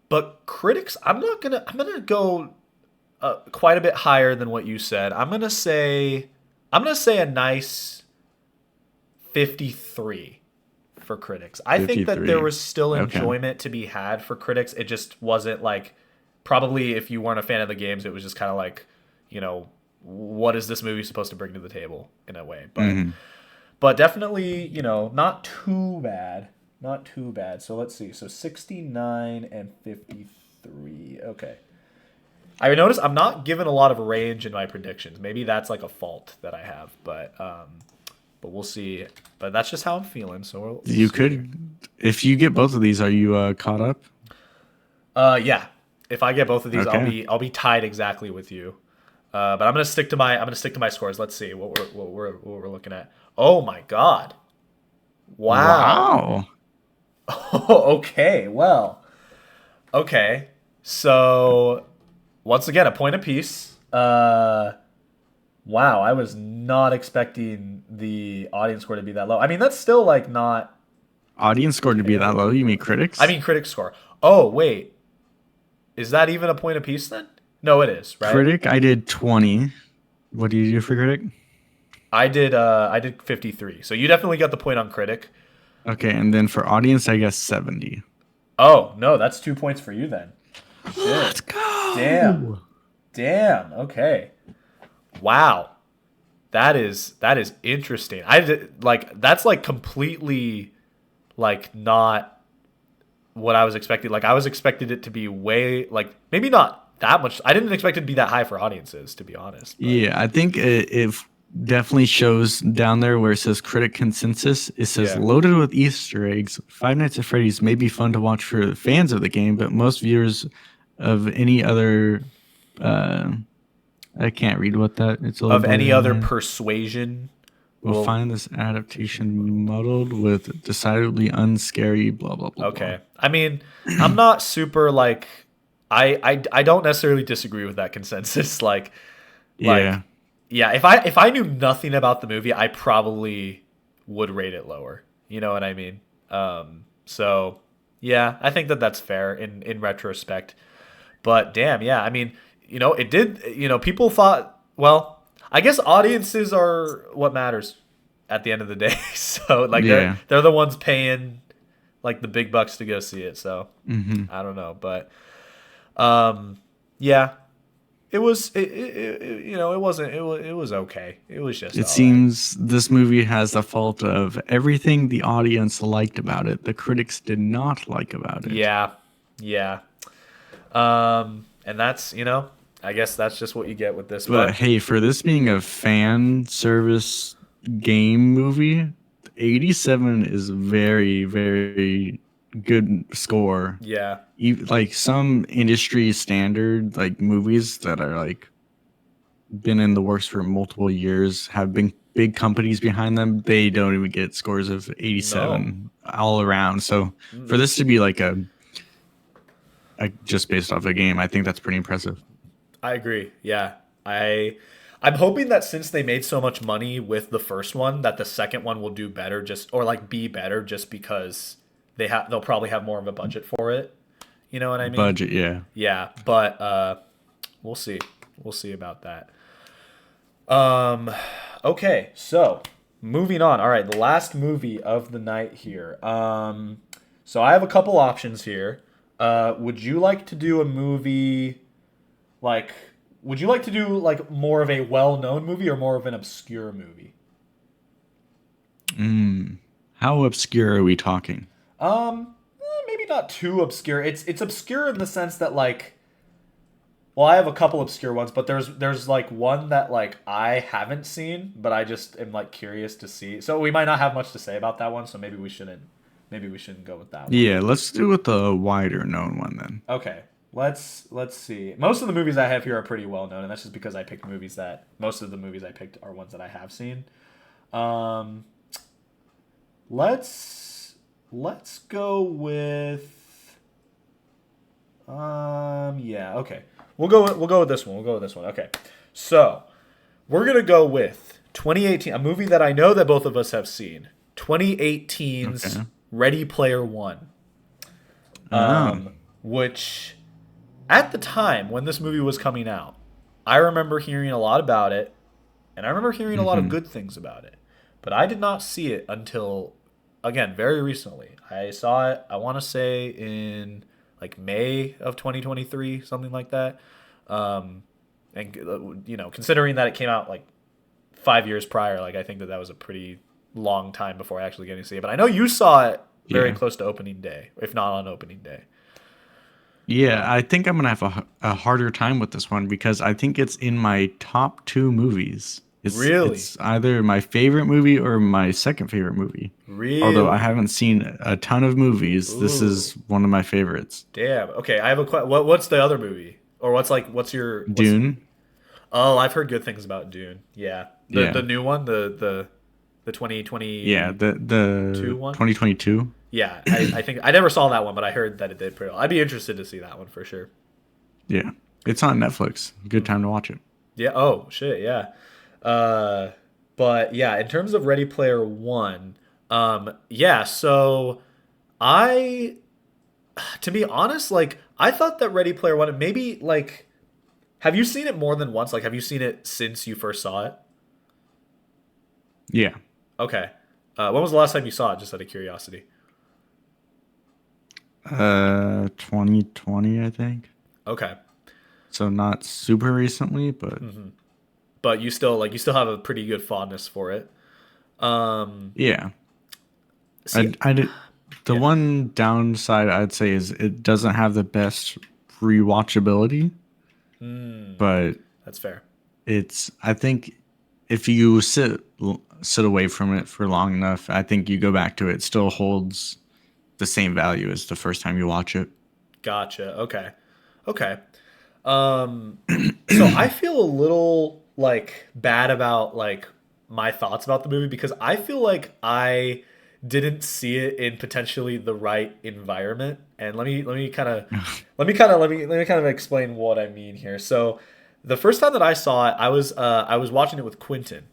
But critics, I'm gonna go quite a bit higher than what you said. I'm gonna say a nice 53 for critics. I think that there 53. was still Okay. enjoyment to be had for critics. It just wasn't like probably if you weren't a fan of the games, it was just kind of like, what is this movie supposed to bring to the table in a way. Hmm. But definitely, not too bad. Not too bad. So let's see. So 69 and 53. Okay. I notice I'm not given a lot of range in my predictions. Maybe that's like a fault that I have, but we'll see. But that's just how I'm feeling. So we'll You see. could, if you get both of these, are you caught up? Yeah. If I get both of these, I'll Okay. be I'll be tied exactly with you. But I'm gonna stick to my scores. Let's see what we're looking at. Oh my god! Wow. Wow. Okay. Well. Okay. So once again, a point apiece. Wow. I was not expecting the audience score to be that low. I mean, that's still like not Audience score to be that low? You mean terrible. I critics? mean, critic score. Oh wait, is that even a point apiece then? No, it is right. Critic, I did 20. What do you do for critic? I did 53. So you definitely got the point on critic. Okay, and then for audience, I guess 70. Oh, no, that's 2 points for you then. Let's Shit. Damn. go. Damn. Okay. Wow. That is interesting. Like that's like completely like not what I was expecting. Like I was expected it to be way like maybe not that much. I didn't expect it to be that high for audiences, to be honest. But Yeah, I think it definitely shows down there where it says critic consensus. It says yeah. loaded with Easter eggs. Five Nights at Freddy's may be fun to watch for fans of the game, but most viewers of any other, uh, I can't read what that. It's a little Of blurry any on other my. persuasion, Will will find this adaptation muddled with decidedly unscary. Blah blah blah blah. okay. I mean, I'm not super like I don't necessarily disagree with that consensus. Like Yeah, yeah, if I knew nothing about the movie, I probably would rate it lower. You know what I mean? So yeah, I think that that's fair in retrospect. But damn, yeah, I mean, it did. People thought, well, I guess audiences are what matters at the end of the day. So like they're yeah. they're the ones paying like the big bucks to go see it. So Hmm. I don't know, but yeah, it wasn't it was okay. It was just It all right. seems this movie has the fault of everything the audience liked about it, the critics did not like about it. Yeah, yeah. And that's I guess that's just what you get with this. But But hey, for this being a fan service game movie, 87 is very, very good score. yeah, Like some industry standard, like movies that are like been in the works for multiple years, have been big companies behind them, they don't even get scores of no, 87 all around. So for this to be like a just based off a game, I think that's pretty impressive. I agree. Yeah. I'm hoping that since they made so much money with the first one, that the second one will do better just or like be better just because they'll probably have more of a budget for it. You know what I mean? Budget, yeah. Yeah, but we'll see. We'll see about that. Um okay, so moving on. All right, the last movie of the night here. So I have a couple options here. Would you like to do a movie like, would you like to do like more of a well-known movie or more of an obscure movie? How obscure are we talking? Maybe not too obscure. It's obscure in the sense that like, well, I have a couple obscure ones, but there's like one that like I haven't seen, but I just am like curious to see. So we might not have much to say about that one, so maybe we shouldn't go with that one. Yeah, let's do with the wider known one then. Okay. Let's see. Most of the movies I have here are pretty well known, and that's just because I picked movies that most of the movies I picked are ones that I have seen. Um, let's go with yeah, okay. We'll go with this one. We'll go with this one. Okay. So, we're going to go with 2018, a movie that I know that both of us have seen. 2018's Okay. Ready Player One. Oh. Which at the time when this movie was coming out, I remember hearing a lot about it, and I remember hearing a lot of Hmm. good things about it. But I did not see it until, again, very recently. I saw it, I want to say, in like May of 2023, something like that. And, considering that it came out like 5 years prior, like I think that was a pretty long time before I actually getting to see it. But I know you saw it very Yeah. close to opening day, if not on opening day. Yeah, I think I'm gonna have a harder time with this one because I think it's in my top two movies. Really? It's either my favorite movie or my second favorite movie. Although I Really? haven't seen a ton of movies, this Ooh. is one of my favorites. Damn. Okay, I have a what's the other movie? Or what's Dune. Oh, I've heard good things about Dune. Yeah. The Yeah. new one, the 2022 Yeah, the one? 2022. Yeah, I think I never saw that one, but I heard that it did pretty well. I'd be interested to see that one for sure. Yeah. It's on Netflix. Good time to watch it. Yeah, oh shit, yeah. Uh but yeah, in terms of Ready Player One, yeah, so I to be honest, like I thought that Ready Player One maybe like Have you seen it more than once? Like, have you seen it since you first saw it? Yeah. Okay. When was the last time you saw it? Just out of curiosity. 2020, I think. Okay. So not super recently, but But you still have a pretty good fondness for it. Um, yeah. see, I did. The yeah, one downside I'd say is it doesn't have the best rewatchability, but that's fair. I think if you sit away from it for long enough, I think you go back to it, it still holds the same value as the first time you watch it. Gotcha. Okay. Okay. Um, so I feel a little like bad about like my thoughts about the movie because I feel like I didn't see it in potentially the right environment. And let me kind of explain what I mean here. So the first time that I saw it, I was watching it with Quentin.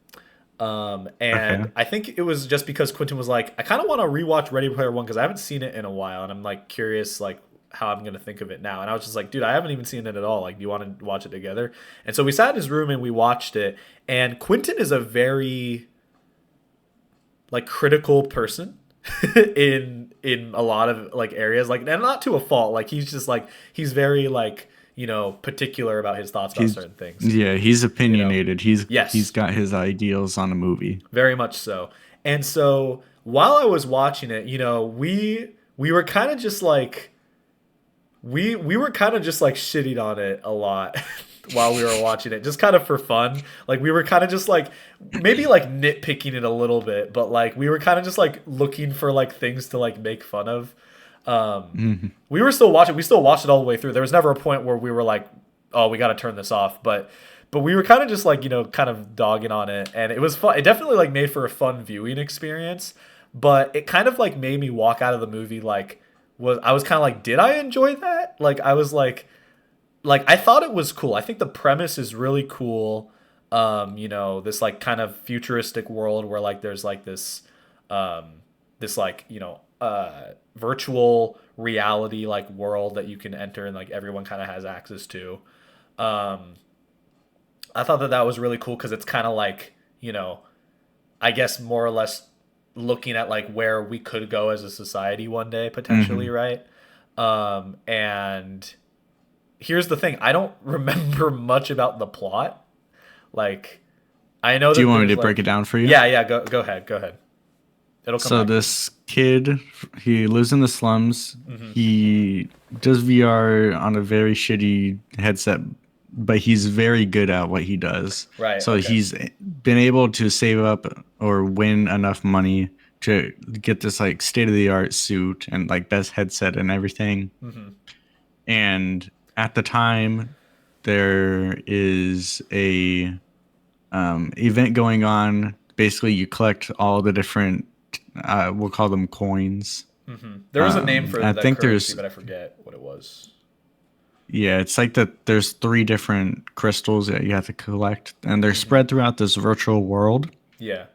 Okay. And I think it was just because Quentin was like, I kind of want to rewatch Ready Player One because I haven't seen it in a while, and I'm like curious like how I'm gonna think of it now. And I was just like, dude, I haven't even seen it at all. Like, do you want to watch it together? And so we sat in his room and we watched it. And Quentin is a very like critical person in a lot of like areas, like, and not to a fault. Like he's just like he's very like particular about his thoughts about He's certain things. yeah, he's You know, opinionated. He's yes, got his ideals on a movie. very much so. And so while I was watching it, we were kind of just like we were kind of just like shitting on it a lot while we were watching it, just kind of for fun. Like we were kind of just like maybe like nitpicking it a little bit, but like we were kind of just like looking for like things to like make fun of. Mhm. We were still watching. We still watched it all the way through. There was never a point where we were like, "Oh, we got to turn this off." But we were kind of just like kind of dogging on it, and it was fun. It definitely like made for a fun viewing experience. But it kind of like made me walk out of the movie like I was kind of like, did I enjoy that? Like I was like I thought it was cool. I think the premise is really cool. This like kind of futuristic world where like there's like this like virtual reality like world that you can enter and like everyone kind of has access to. Um, I thought that that was really cool because it's kind of like I guess more or less looking at like where we could go as a society one day potentially, Mhm. right? And here's the thing: I don't remember much about the plot. Like I know Do you that want me there's to break it like down for you? yeah, go ahead. It'll come So back to me. this kid, he lives in the slums. He does VR on a very shitty headset, but he's very good at what he does. Right. So Okay. he's been able to save up or win enough money to get this like state of the art suit and like best headset and everything. And at the time, there is a event going on. Basically, you collect all the different, we'll call them coins. There was a name for I the think currency, there's, but I forget what it was. yeah, it's like that. There's three different crystals that you have to collect, and they're Hmm. spread throughout this virtual world. Yeah.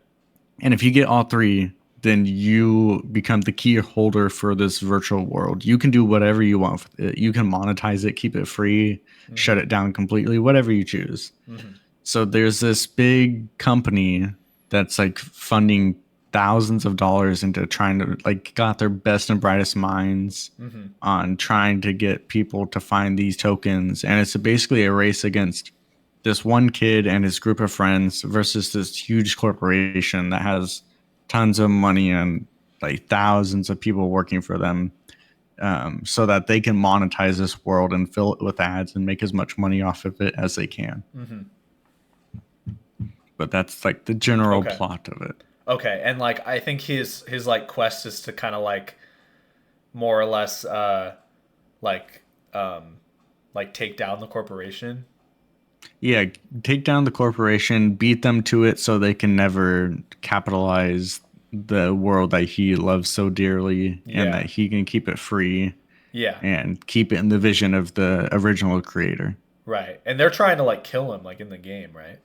And if you get all three, then you become the key holder for this virtual world. You can do whatever you want with it. You can monetize it, keep it free, shut it down completely, whatever you choose. So there's this big company that's like funding thousands of dollars into trying to like got their best and brightest minds on trying to get people to find these tokens, and it's basically a race against this one kid and his group of friends versus this huge corporation that has tons of money and like thousands of people working for them, so that they can monetize this world and fill it with ads and make as much money off of it as they can. But that's like the general Okay. plot of it. Okay. And like I think his like quest is to kind of like more or less like um like take down the corporation. Yeah, take down the corporation, beat them to it so they can never capitalize the world that he loves so dearly and Yeah. that he can keep it free Yeah. and keep it in the vision of the original creator. Right. And they're trying to like kill him like in the game, right?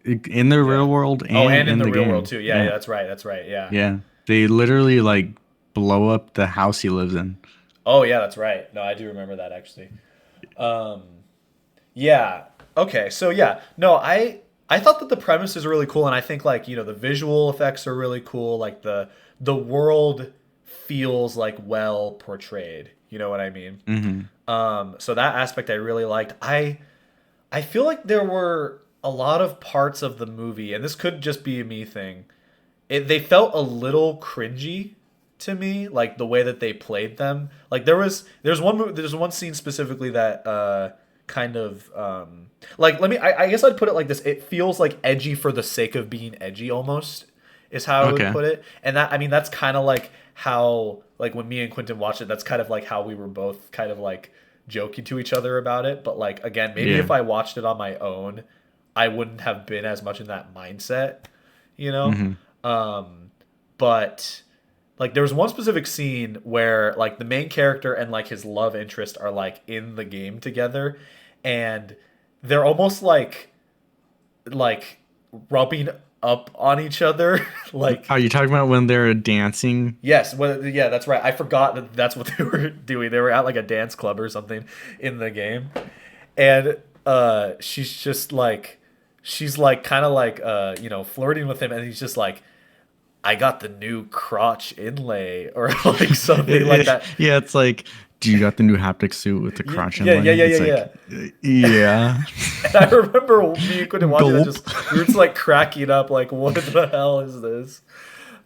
In the Yeah. real world Oh, and and in in the the real world game. too. Yeah, yeah, Yeah. that's right. That's right. Yeah. Yeah. They literally like blow up the house he lives in. Oh, yeah, that's right. No, I do remember that actually. Um Yeah. Okay. So yeah, no, I thought that the premise is really cool, and I think like the visual effects are really cool. Like the world feels like well portrayed. You know what I mean? Hmm. So that aspect I really liked. I feel like there were a lot of parts of the movie, and this could just be a me thing. They felt a little cringy to me, like the way that they played them. Like there's one scene specifically that kind of like I guess I'd put it like this. It feels like edgy for the sake of being edgy almost is how I would Okay. put it. And that I mean that's kind of like how like when me and Quentin watched it, that's kind of like how we were both kind of like joking to each other about it. But like again, maybe Yeah. if I watched it on my own, I wouldn't have been as much in that mindset, you know? Hmm. But like there was one specific scene where like the main character and like his love interest are like in the game together, and they're almost like rubbing up on each other like Are you talking about when they're dancing? yes, well, yeah, that's right. I forgot that that's what they were doing. They were at like a dance club or something in the game, and she's like kind of like flirting with him, and he's just like, I got the new crotch inlay or like something like that. Yeah, it's like, do you got the new haptic suit with the crotch Yeah, yeah, inlay? yeah, yeah, It's yeah. like, yeah. And I remember me and Quentin watching that, Gulp. just we were just like cracking up, like, what the hell is this?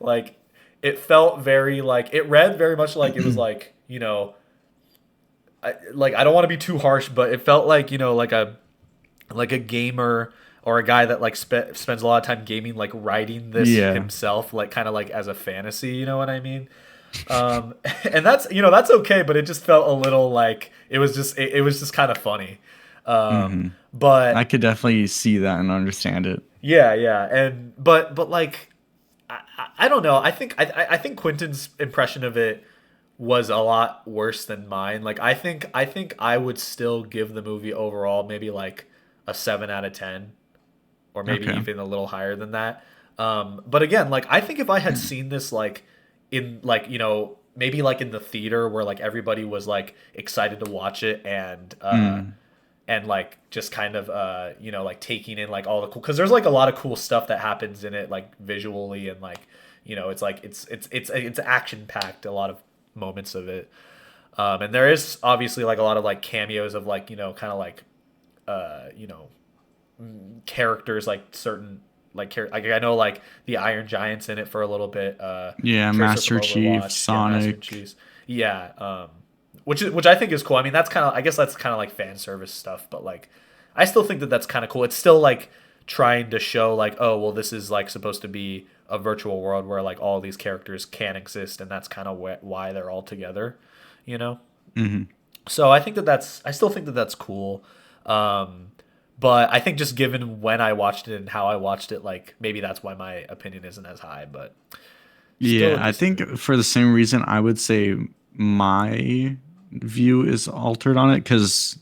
Like, it felt very like it read very much like it was like I don't want to be too harsh, but it felt like like a gamer or a guy that like spends a lot of time gaming, like writing this Yeah. himself, like kind of like as a fantasy. You know what I mean? Um, and that's okay, but it just felt a little like it was just kind of funny. Hmm. I But could definitely see that and understand it. yeah, yeah, and but like I don't know. I think Quentin's impression of it was a lot worse than mine. Like I think I would still give the movie overall maybe like a 7 out of 10, or maybe Okay. even a little higher than that. But again, like I think if I had seen this like in like maybe like in the theater where like everybody was like excited to watch it, Mm. and like just kind of like taking in like all the cool, because there's like a lot of cool stuff that happens in it like visually, and like it's like it's action packed, a lot of moments of it. And there is obviously like a lot of like cameos of like kind of like uh you know characters, like certain like I know like the Iron Giant's in it for a little bit. Yeah, Tracer from Master Chief, Overwatch, yeah, Master Sonic. Chiefs, yeah. Which I think is cool. I mean, that's kind of I guess that's kind of like fan service stuff, but like I still think that that's kind of cool. It's still like trying to show like, oh well, this is like supposed to be a virtual world where like all these characters can exist, and that's kind of why they're all together, you know. Hmm. So I still think that that's cool. Um, but I think just given when I watched it and how I watched it, like maybe that's why my opinion isn't as high. But still Yeah, a I decent think movie. for the same reason, I would say my view is altered on it because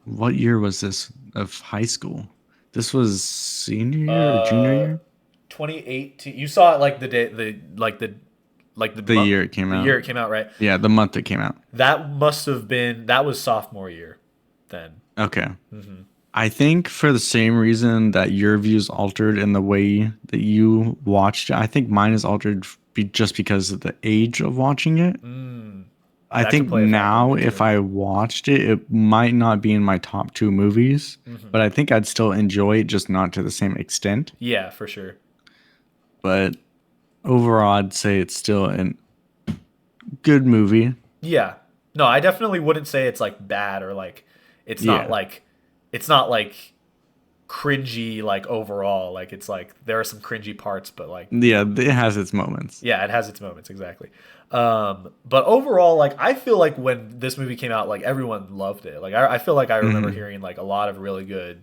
what year was this of high school? This was senior year or junior Uh, year? 2018. You saw it like the day the The month year it came the out. year it came out, right? Yeah, the month it came out. That was sophomore year then. Okay. I think for the same reason that your views altered in the way that you watched it, I think mine is altered just because of the age of watching it. I That could think play a factor in now it if too. I watched it, it might not be in my top two movies, but I think I'd still enjoy it, just not to the same extent. Yeah, for sure. But overall, I'd say it's still a good movie. Yeah. No, I definitely wouldn't say it's like bad, or like it's not Yeah. like it's not like cringy like overall. Like it's like there are some cringy parts, but like Yeah, it has its moments. yeah, it has its moments exactly. But overall, like I feel like when this movie came out, like everyone loved it. Like I feel like I remember Hmm. hearing like a lot of really good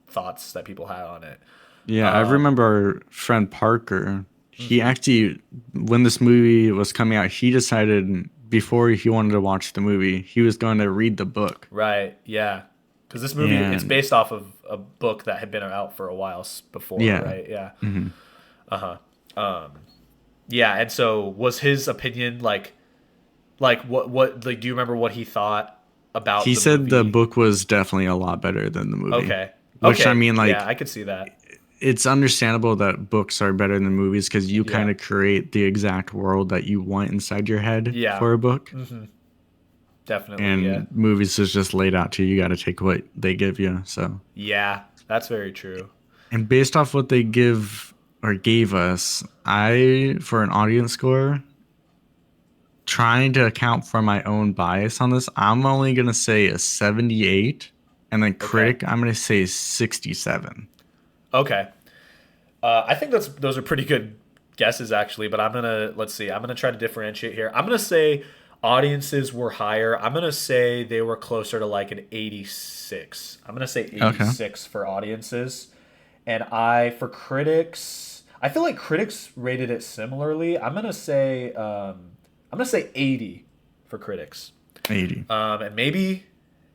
thoughts that people had on it. Yeah, I Um, remember our friend Parker. He mhm. actually, when this movie was coming out, he decided before he wanted to watch the movie, he was going to read the book. Right, yeah, because this movie it's And based off of a book that had been out for a while before, yeah, right? Yeah. hmm Uh huh. Yeah, and so was his opinion like what like do you remember what he thought? about He the said the movie. book was definitely a lot better than the movie. Okay. Which I Okay. mean, Yeah, like, I could see that. it's understandable that books are better than movies because you kind Yeah. of create the exact world that you want inside your head Yeah. for a book. Hmm. Definitely. Yeah. And movies is just laid out to you. You got to take what they give you. So, Yeah. That's very true. and based off what they give or gave us, I, for an audience score, trying to account for my own bias on this, I'm only going to say a 78. And then Okay. critic, I'm going to say 67. Okay. I think those are pretty good guesses actually, but let's see. I'm gonna try to differentiate here. I'm gonna say audiences were higher. I'm gonna say they were closer to like an 86. I'm gonna say Okay. 86 for audiences, and I for critics. I feel like critics rated it similarly. I'm gonna say 80 for critics, 80. and maybe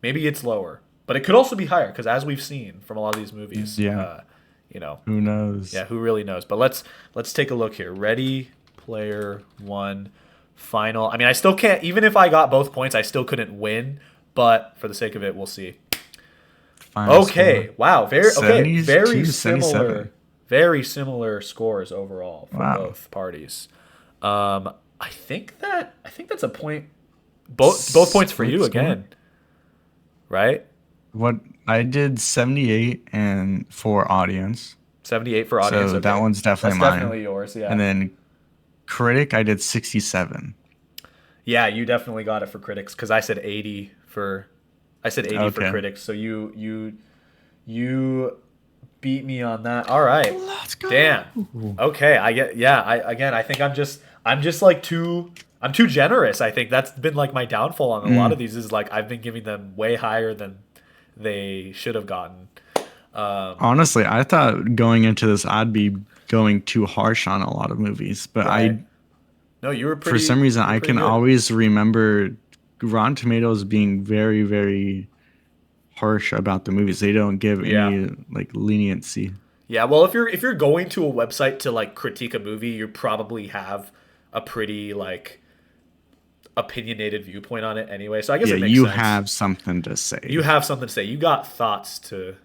it's lower, but it could also be higher because as we've seen from a lot of these movies, Yeah. you know, Who knows? yeah, who really knows? But let's take a look here. Ready Player One, final. I mean, I still can't. Even if I got both points, I still couldn't win. But for the sake of it, we'll see. Final Okay, score. wow, very 77. similar, very similar scores overall for Wow. both parties. I think that's a point. Both points for Split you score? again, right? What I did 78 and for audience. 78 for audience. So that Okay, one's that's definitely definitely mine. yours. And Yeah. then critic, I did 67. Yeah, you definitely got it for critics because I said 80 for Okay. critics. So you beat me on that. All right. Let's go. Damn. Okay, I get yeah, I think I'm just like I'm too generous. I think that's been like my downfall on a lot of these is like I've been giving them way higher than they should have gotten. Honestly, I thought going into this, I'd be going too harsh on a lot of movies, but Right. No, for some reason, you were I pretty can good. always remember Rotten Tomatoes being very, very harsh about the movies. They don't give Yeah. any like leniency. Yeah, well, if you're going to a website to like critique a movie, you probably have a pretty like opinionated viewpoint on it anyway. So I guess Yeah, it makes you sense. have something to You say. have something to say. You got thoughts to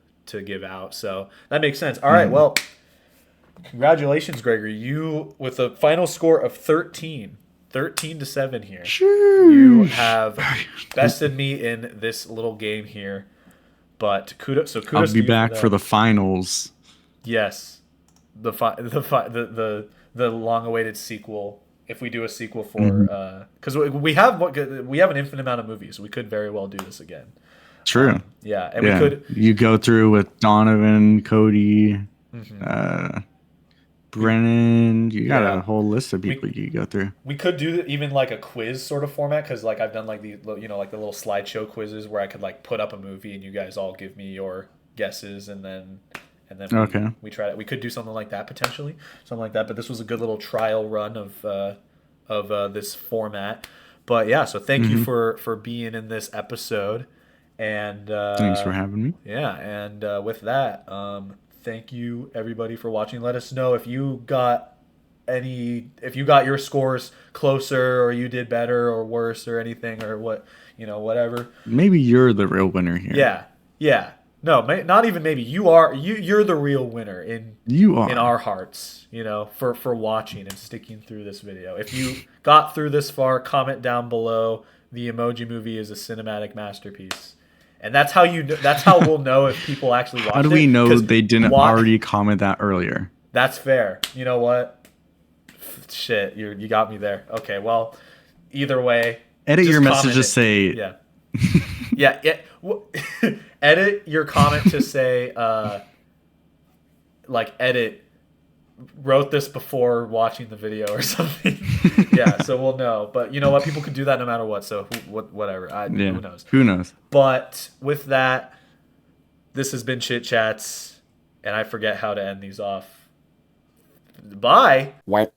give out. So that makes sense. All right, well, congratulations, Gregory. You with a final score of 13 to 7 here. You Sheesh. have bested me in this little game here. But I'll kudos be to you for back for that. the finals. Yes, the long awaited sequel. If we do a sequel for because we have an infinite amount of movies, we could very well do this again. True. Yeah, and we Yeah. could You go through with Donovan, Cody, uh, Brennan. You got a yeah whole list of we people you go through. we could do even like a quiz sort of format because like I've done like like the little slideshow quizzes where I could like put up a movie and you guys all give me your guesses and then Okay. we try it. We could do something like that potentially, something like that. But this was a good little trial run of this format. But yeah, so thank you for being in this episode, and Thanks for having me. yeah, and with that, thank you everybody for watching. Let us know if you got if you got your scores closer or you did better or worse or anything or whatever. Maybe you're the real winner here. Yeah, yeah. No, not even maybe. You're the real winner You in are. our hearts. For watching and sticking through this video. If you got through this far, comment down below. The Emoji Movie is a cinematic masterpiece, and that's how that's how we'll know if people actually watched it. How do we know 'Cause they didn't already comment that earlier? That's fair. You know what? Shit, you got me there. Okay, well, either way, Edit just your comment message to it. say, Yeah. Yeah. Edit your comment to say, wrote this before watching the video or something. Yeah, so we'll know. But you know what? People could do that no matter what. So whatever. yeah. Who knows? Who knows? But with that, this has been Chit Chats, and I forget how to end these off. Bye. What?